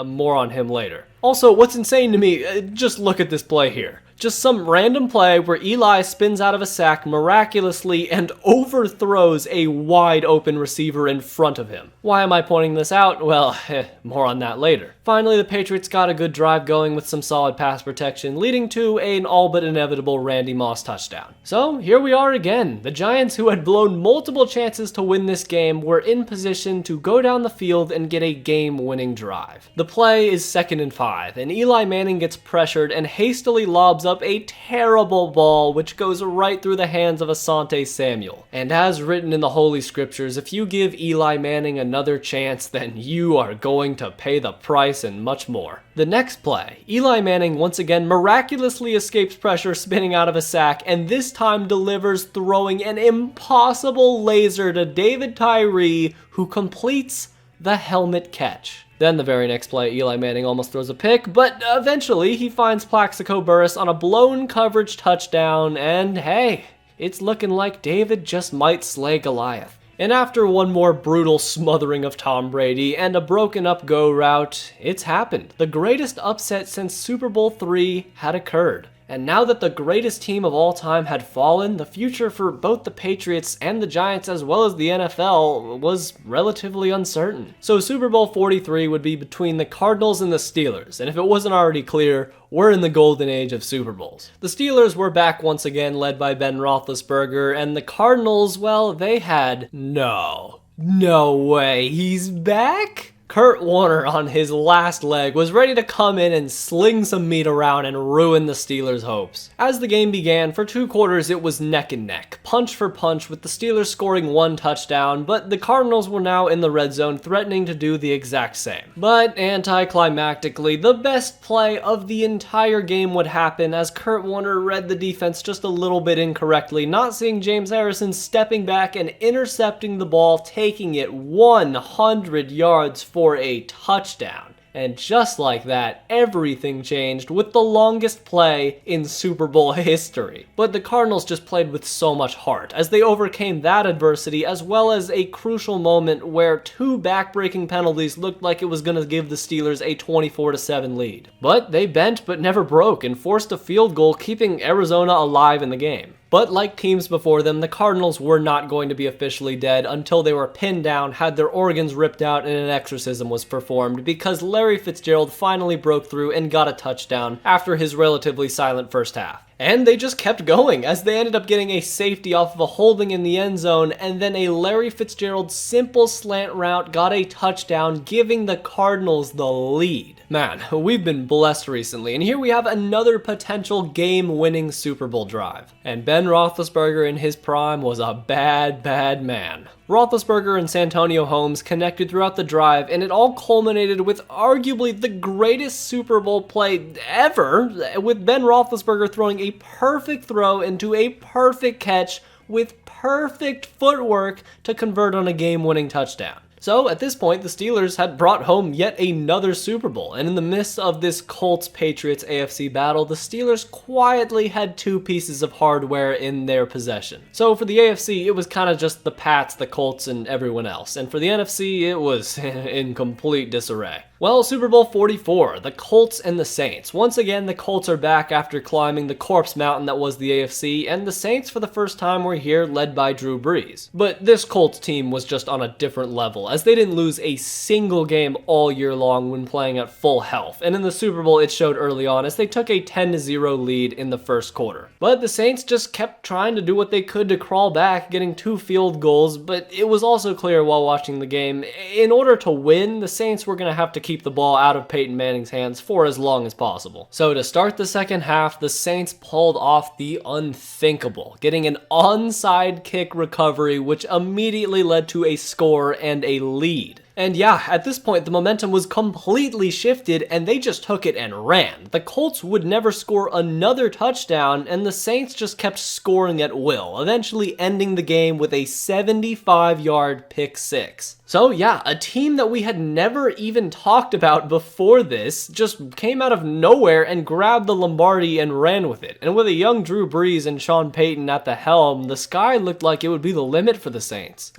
S1: More on him later. Also, what's insane to me, just look at this play here. Just some random play where Eli spins out of a sack miraculously and overthrows a wide open receiver in front of him. Why am I pointing this out? Well, more on that later. Finally, the Patriots got a good drive going with some solid pass protection, leading to an all but inevitable Randy Moss touchdown. So here we are again. The Giants, who had blown multiple chances to win this game, were in position to go down the field and get a game-winning drive. The play is 2nd and 5, and Eli Manning gets pressured and hastily lobs up a terrible ball which goes right through the hands of Asante Samuel. And as written in the Holy Scriptures, if you give Eli Manning another chance, then you are going to pay the price and much more. The next play, Eli Manning once again miraculously escapes pressure spinning out of a sack, and this time delivers, throwing an impossible laser to David Tyree, who completes the helmet catch. Then the very next play, Eli Manning almost throws a pick, but eventually he finds Plaxico Burress on a blown coverage touchdown, and hey, it's looking like David just might slay Goliath. And after one more brutal smothering of Tom Brady and a broken up go route, it's happened. The greatest upset since Super Bowl III had occurred. And now that the greatest team of all time had fallen, the future for both the Patriots and the Giants as well as the NFL was relatively uncertain. So Super Bowl 43 would be between the Cardinals and the Steelers, and if it wasn't already clear, we're in the golden age of Super Bowls. The Steelers were back once again, led by Ben Roethlisberger, and the Cardinals, well, they had no way, he's back? Kurt Warner on his last leg was ready to come in and sling some meat around and ruin the Steelers' hopes. As the game began, for 2 quarters it was neck and neck, punch for punch, with the Steelers scoring 1 touchdown, but the Cardinals were now in the red zone threatening to do the exact same. But anticlimactically, the best play of the entire game would happen as Kurt Warner read the defense just a little bit incorrectly, not seeing James Harrison stepping back and intercepting the ball, taking it 100 yards for a touchdown. And just like that, everything changed with the longest play in Super Bowl history. But the Cardinals just played with so much heart as they overcame that adversity, as well as a crucial moment where 2 back-breaking penalties looked like it was going to give the Steelers a 24-7 lead. But they bent but never broke and forced a field goal, keeping Arizona alive in the game. But like teams before them, the Cardinals were not going to be officially dead until they were pinned down, had their organs ripped out, and an exorcism was performed because Larry Fitzgerald finally broke through and got a touchdown after his relatively silent first half. And they just kept going as they ended up getting a safety off of a holding in the end zone, and then a Larry Fitzgerald simple slant route got a touchdown, giving the Cardinals the lead. Man, we've been blessed recently, and here we have another potential game-winning Super Bowl drive. And Ben Roethlisberger in his prime was a bad, bad man. Roethlisberger and Santonio Holmes connected throughout the drive, and it all culminated with arguably the greatest Super Bowl play ever, with Ben Roethlisberger throwing a perfect throw into a perfect catch with perfect footwork to convert on a game-winning touchdown. So at this point, the Steelers had brought home yet another Super Bowl, and in the midst of this Colts-Patriots AFC battle, the Steelers quietly had two pieces of hardware in their possession. So for the AFC, it was kind of just the Pats, the Colts, and everyone else, and for the NFC, it was in complete disarray. Well, Super Bowl 44, the Colts and the Saints. Once again, the Colts are back after climbing the corpse mountain that was the AFC, and the Saints for the first time were here led by Drew Brees. But this Colts team was just on a different level, as they didn't lose a single game all year long when playing at full health, and in the Super Bowl it showed early on as they took a 10-0 lead in the first quarter. But the Saints just kept trying to do what they could to crawl back, getting 2 field goals, but it was also clear while watching the game, in order to win, the Saints were going to have to keep the ball out of Peyton Manning's hands for as long as possible. So to start the second half, the Saints pulled off the unthinkable, getting an onside kick recovery, which immediately led to a score and a lead. And yeah, at this point, the momentum was completely shifted, and they just took it and ran. The Colts would never score another touchdown, and the Saints just kept scoring at will, eventually ending the game with a 75-yard pick six. So yeah, a team that we had never even talked about before this just came out of nowhere and grabbed the Lombardi and ran with it. And with a young Drew Brees and Sean Payton at the helm, the sky looked like it would be the limit for the Saints.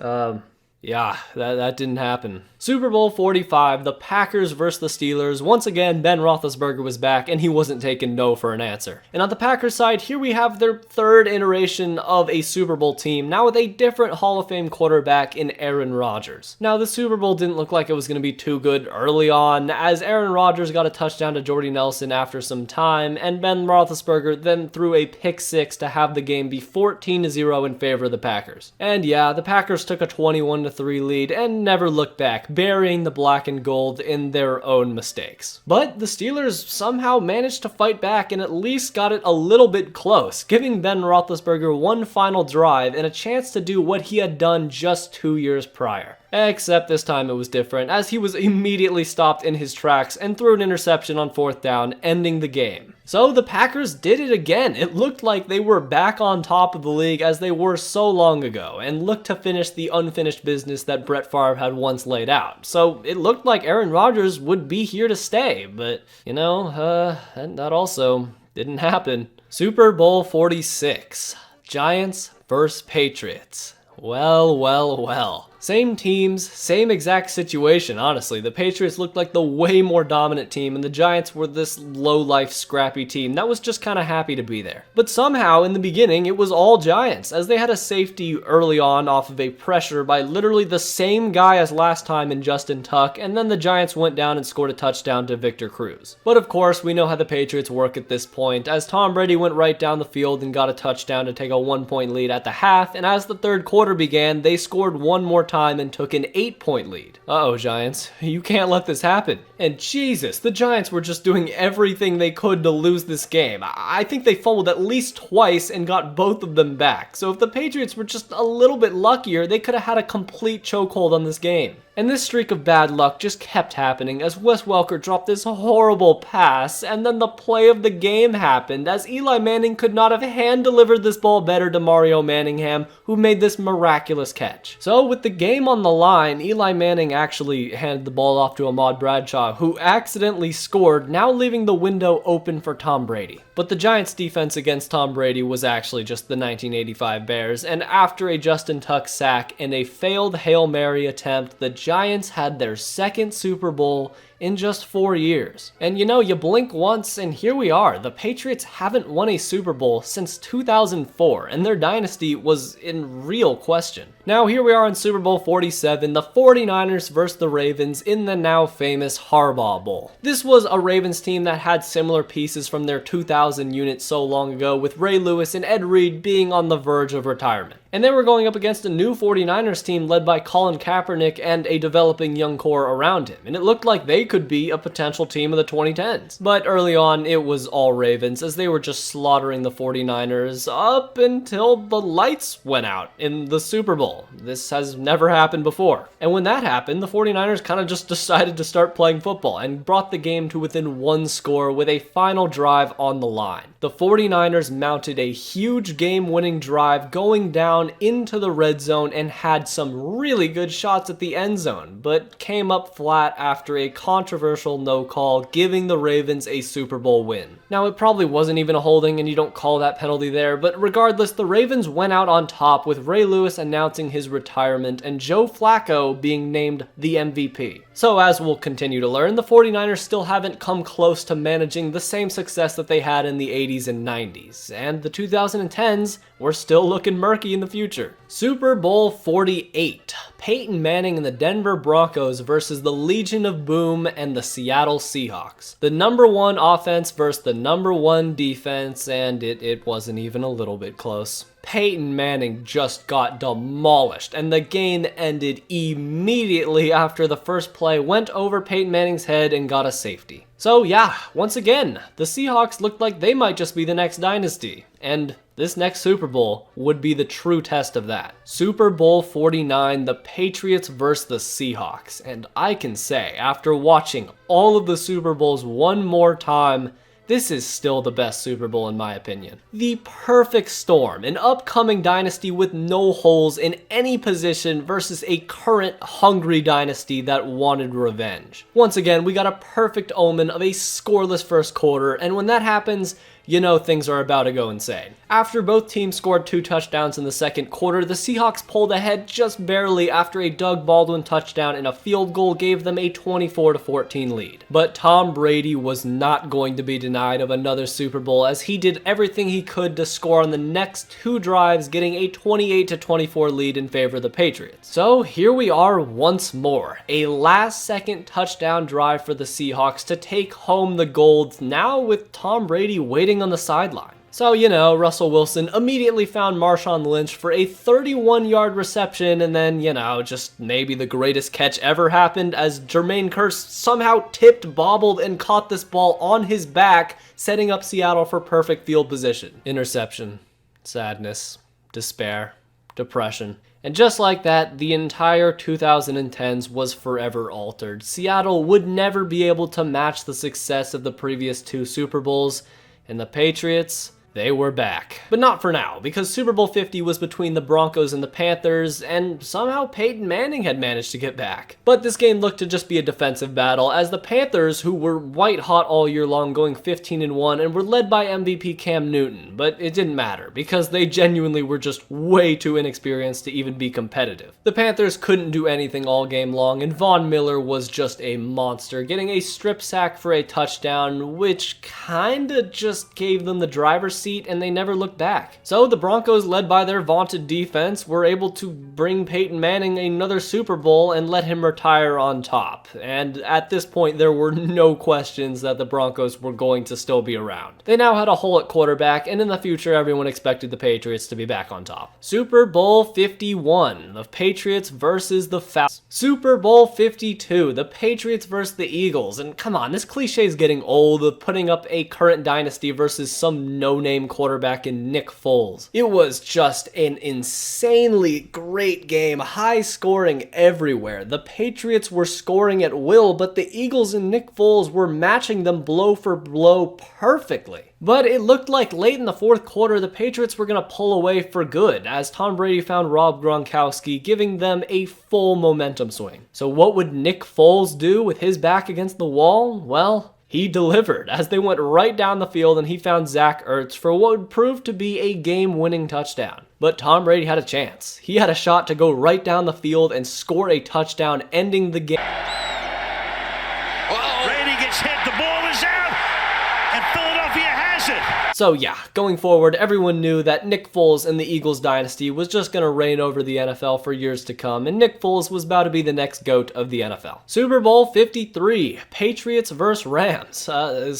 S1: Yeah, that didn't happen. Super Bowl 45, the Packers versus the Steelers. Once again, Ben Roethlisberger was back, and he wasn't taking no for an answer. And on the Packers side, here we have their third iteration of a Super Bowl team, now with a different Hall of Fame quarterback in Aaron Rodgers. Now, the Super Bowl didn't look like it was going to be too good early on, as Aaron Rodgers got a touchdown to Jordy Nelson after some time, and Ben Roethlisberger then threw a pick six to have the game be 14-0 in favor of the Packers. And yeah, the Packers took a 21-3 lead and never looked back, burying the black and gold in their own mistakes. But the Steelers somehow managed to fight back and at least got it a little bit close, giving Ben Roethlisberger one final drive and a chance to do what he had done just 2 years prior. Except this time it was different, as he was immediately stopped in his tracks and threw an interception on 4th down, ending the game. So the Packers did it again. It looked like they were back on top of the league as they were so long ago, and looked to finish the unfinished business that Brett Favre had once laid out. So it looked like Aaron Rodgers would be here to stay, but, you know, that also didn't happen. Super Bowl 46, Giants versus Patriots. Well. Same teams, same exact situation, honestly. The Patriots looked like the way more dominant team, and the Giants were this low-life, scrappy team that was just kind of happy to be there. But somehow, in the beginning, it was all Giants, as they had a safety early on off of a pressure by literally the same guy as last time in Justin Tuck, and then the Giants went down and scored a touchdown to Victor Cruz. But of course, we know how the Patriots work at this point, as Tom Brady went right down the field and got a touchdown to take a 1-point lead at the half, and as the third quarter began, they scored one more time and took an 8-point lead. Uh-oh, Giants. You can't let this happen. And Jesus, the Giants were just doing everything they could to lose this game. I think they fumbled at least twice and got both of them back. So if the Patriots were just a little bit luckier, they could have had a complete chokehold on this game. And this streak of bad luck just kept happening as Wes Welker dropped this horrible pass, and then the play of the game happened as Eli Manning could not have hand-delivered this ball better to Mario Manningham, who made this miraculous catch. So with the game on the line, Eli Manning actually handed the ball off to Ahmad Bradshaw, who accidentally scored, now leaving the window open for Tom Brady. But the Giants' defense against Tom Brady was actually just the 1985 Bears, and after a Justin Tuck sack and a failed Hail Mary attempt, the Giants had their second Super Bowl in just 4 years. And you know, you blink once and here we are. The Patriots haven't won a Super Bowl since 2004, and their dynasty was in real question. Now here we are in Super Bowl 47, the 49ers versus the Ravens in the now famous Harbaugh Bowl. This was a Ravens team that had similar pieces from their 2000 unit so long ago, with Ray Lewis and Ed Reed being on the verge of retirement. And they were going up against a new 49ers team led by Colin Kaepernick and a developing young core around him, and it looked like they could be a potential team of the 2010s. But early on, it was all Ravens, as they were just slaughtering the 49ers up until the lights went out in the Super Bowl. This has never happened before. And when that happened, the 49ers kind of just decided to start playing football and brought the game to within one score with a final drive on the line. The 49ers mounted a huge game-winning drive going down into the red zone and had some really good shots at the end zone, but came up flat after a controversial no call, giving the Ravens a Super Bowl win. Now, it probably wasn't even a holding and you don't call that penalty there, but regardless, the Ravens went out on top with Ray Lewis announcing his retirement and Joe Flacco being named the MVP. So as we'll continue to learn, the 49ers still haven't come close to managing the same success that they had in the 80s and 90s, and the 2010s were still looking murky in the future. Super Bowl 48, Peyton Manning and the Denver Broncos versus the Legion of Boom and the Seattle Seahawks. The #1 offense versus the #1 defense, and it wasn't even a little bit close. Peyton Manning just got demolished, and the game ended immediately after the first play went over Peyton Manning's head and got a safety. So yeah, once again, the Seahawks looked like they might just be the next dynasty, and this next Super Bowl would be the true test of that. Super Bowl 49, the Patriots versus the Seahawks, and I can say, after watching all of the Super Bowls one more time, this is still the best Super Bowl in my opinion. The perfect storm, an upcoming dynasty with no holes in any position versus a current hungry dynasty that wanted revenge. Once again, we got a perfect omen of a scoreless first quarter, and when that happens, you know things are about to go insane. After both teams scored 2 touchdowns in the second quarter, the Seahawks pulled ahead just barely after a Doug Baldwin touchdown and a field goal gave them a 24-14 lead. But Tom Brady was not going to be denied of another Super Bowl, as he did everything he could to score on the next 2 drives, getting a 28-24 lead in favor of the Patriots. So here we are once more, a last-second touchdown drive for the Seahawks to take home the gold, now with Tom Brady waiting on the sideline. So, you know, Russell Wilson immediately found Marshawn Lynch for a 31-yard reception, and then, you know, just maybe the greatest catch ever happened as Jermaine Kearse somehow tipped, bobbled, and caught this ball on his back, setting up Seattle for perfect field position. Interception. Sadness. Despair. Depression. And just like that, the entire 2010s was forever altered. Seattle would never be able to match the success of the previous 2 Super Bowls, and the Patriots, they were back. But not for now, because Super Bowl 50 was between the Broncos and the Panthers, and somehow Peyton Manning had managed to get back. But this game looked to just be a defensive battle, as the Panthers, who were white hot all year long, going 15-1, and were led by MVP Cam Newton. But it didn't matter, because they genuinely were just way too inexperienced to even be competitive. The Panthers couldn't do anything all game long, and Von Miller was just a monster, getting a strip sack for a touchdown, which kinda just gave them the driver's seat, and they never looked back. So the Broncos, led by their vaunted defense, were able to bring Peyton Manning another Super Bowl and let him retire on top. And at this point, there were no questions that the Broncos were going to still be around. They now had a hole at quarterback, and in the future, everyone expected the Patriots to be back on top. Super Bowl 51, the Patriots versus the Falcons. Super Bowl 52, the Patriots versus the Eagles. And come on, this cliche is getting old, of putting up a current dynasty versus some no-name quarterback in Nick Foles. It was just an insanely great game, high scoring everywhere. The Patriots were scoring at will, but the Eagles and Nick Foles were matching them blow for blow perfectly. But it looked like late in the fourth quarter, the Patriots were going to pull away for good, as Tom Brady found Rob Gronkowski, giving them a full momentum swing. So what would Nick Foles do with his back against the wall? Well, he delivered, as they went right down the field and he found Zach Ertz for what would prove to be a game-winning touchdown. But Tom Brady had a chance. He had a shot to go right down the field and score a touchdown, ending the game.
S2: Whoa!
S3: Scores it!
S1: So yeah, going forward, everyone knew that Nick Foles and the Eagles dynasty was just going to reign over the NFL for years to come, and Nick Foles was about to be the next GOAT of the NFL. Super Bowl 53, Patriots vs. Rams.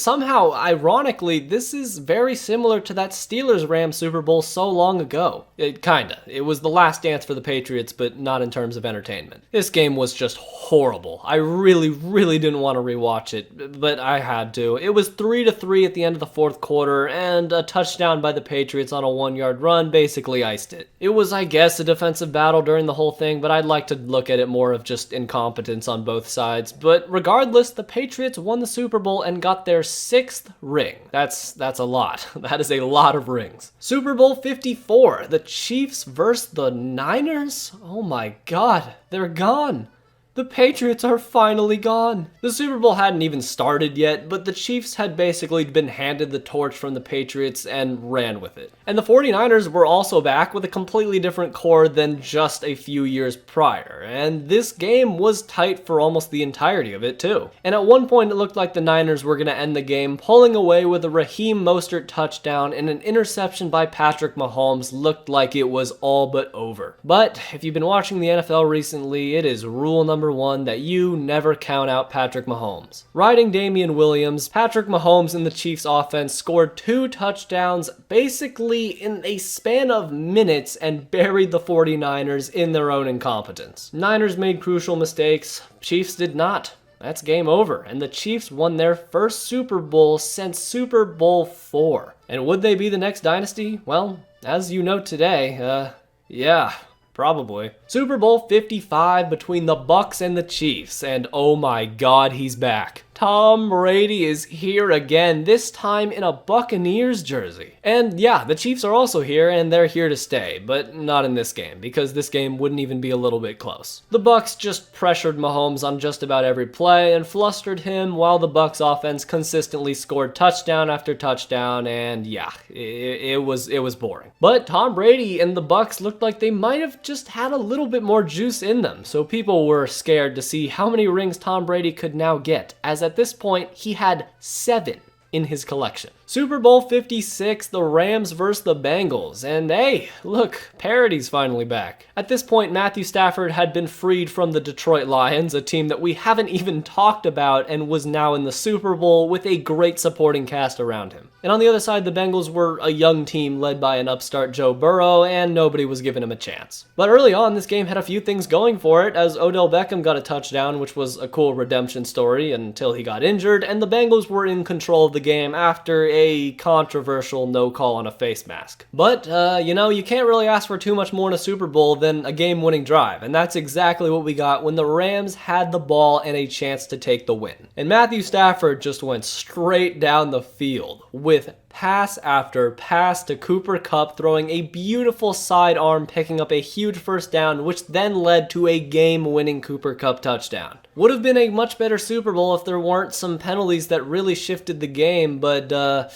S1: Somehow, ironically, this is very similar to that Steelers-Rams Super Bowl so long ago. Kinda. It was the last dance for the Patriots, but not in terms of entertainment. This game was just horrible. I really didn't want to rewatch it, but I had to. It was 3-3 at the end of the fourth quarter, and a touchdown by the Patriots on a 1-yard run basically iced it. It was, I guess, a defensive battle during the whole thing, but I'd like to look at it more of just incompetence on both sides. But regardless, the Patriots won the Super Bowl and got their 6th ring. That's a lot. That is a lot of rings. Super Bowl 54, the Chiefs versus the Niners? Oh my god, they're gone. The Patriots are finally gone. The Super Bowl hadn't even started yet, but the Chiefs had basically been handed the torch from the Patriots and ran with it. And the 49ers were also back with a completely different core than just a few years prior, and this game was tight for almost the entirety of it too. And at one point it looked like the Niners were going to end the game, pulling away with a Raheem Mostert touchdown, and an interception by Patrick Mahomes looked like it was all but over. But if you've been watching the NFL recently, it is rule number one that you never count out Patrick Mahomes. Riding Damian Williams, Patrick Mahomes and the Chiefs offense scored 2 touchdowns basically in a span of minutes and buried the 49ers in their own incompetence. Niners made crucial mistakes, Chiefs did not. That's game over, and the Chiefs won their first Super Bowl since Super Bowl 4. And would they be the next dynasty? Well, as you know today, yeah. Probably. Super Bowl 55 between the Bucs and the Chiefs, and oh my god, he's back. Tom Brady is here again, this time in a Buccaneers jersey. And yeah, the Chiefs are also here, and they're here to stay, but not in this game, because this game wouldn't even be a little bit close. The Bucs just pressured Mahomes on just about every play and flustered him, while the Bucs offense consistently scored touchdown after touchdown, and yeah, it was boring. But Tom Brady and the Bucs looked like they might have just had a little bit more juice in them, so people were scared to see how many rings Tom Brady could now get, as at this point he had 7 in his collection. Super Bowl 56, the Rams versus the Bengals, and hey, look, parody's finally back. At this point, Matthew Stafford had been freed from the Detroit Lions, a team that we haven't even talked about, and was now in the Super Bowl with a great supporting cast around him. And on the other side, the Bengals were a young team led by an upstart Joe Burrow, and nobody was giving him a chance. But early on, this game had a few things going for it, as Odell Beckham got a touchdown, which was a cool redemption story until he got injured, and the Bengals were in control of the game after a controversial no call on a face mask. But, you can't really ask for too much more in a Super Bowl than a game-winning drive, and that's exactly what we got when the Rams had the ball and a chance to take the win. And Matthew Stafford just went straight down the field with pass after pass to Cooper Kupp, throwing a beautiful sidearm, picking up a huge first down, which then led to a game-winning Cooper Kupp touchdown. Would have been a much better Super Bowl if there weren't some penalties that really shifted the game, but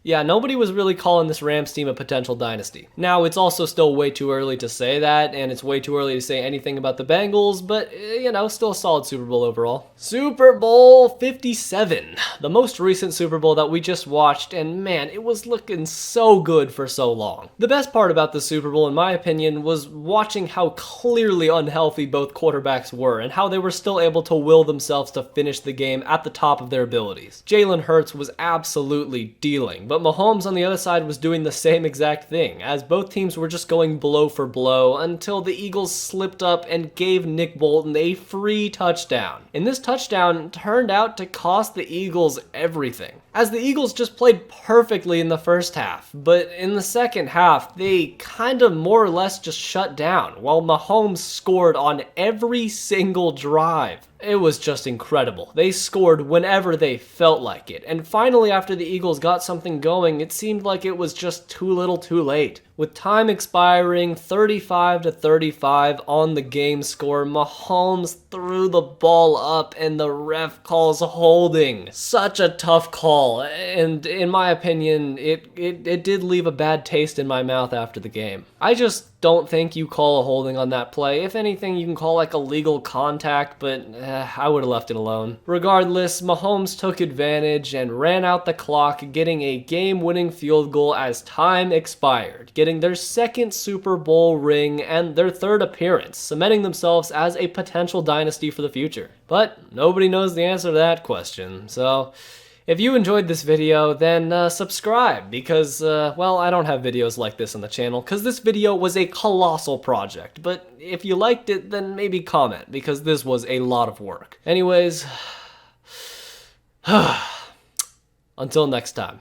S1: yeah, nobody was really calling this Rams team a potential dynasty. Now, it's also still way too early to say that, and it's way too early to say anything about the Bengals, but, still a solid Super Bowl overall. Super Bowl 57, the most recent Super Bowl that we just watched, and man, it was looking so good for so long. The best part about the Super Bowl, in my opinion, was watching how clearly unhealthy both quarterbacks were, and how they were still able to will themselves to finish the game at the top of their abilities. Jalen Hurts was absolutely dealing, but Mahomes on the other side was doing the same exact thing, as both teams were just going blow for blow until the Eagles slipped up and gave Nick Bolton a free touchdown. And this touchdown turned out to cost the Eagles everything, as the Eagles just played perfectly in the first half, but in the second half, they kind of more or less just shut down, while Mahomes scored on every single drive. It was just incredible. They scored whenever they felt like it, and finally after the Eagles got something going, it seemed like it was just too little too late. With time expiring, 35-35 on the game score, Mahomes threw the ball up and the ref calls holding. Such a tough call, and in my opinion, it did leave a bad taste in my mouth after the game. I just don't think you call a holding on that play. If anything, you can call like a legal contact, but I would have left it alone. Regardless, Mahomes took advantage and ran out the clock, getting a game-winning field goal as time expired, getting their second Super Bowl ring and their third appearance, cementing themselves as a potential dynasty for the future. But nobody knows the answer to that question, so if you enjoyed this video, then subscribe, because, well, I don't have videos like this on the channel, because this video was a colossal project. But if you liked it, then maybe comment, because this was a lot of work. Anyways, until next time.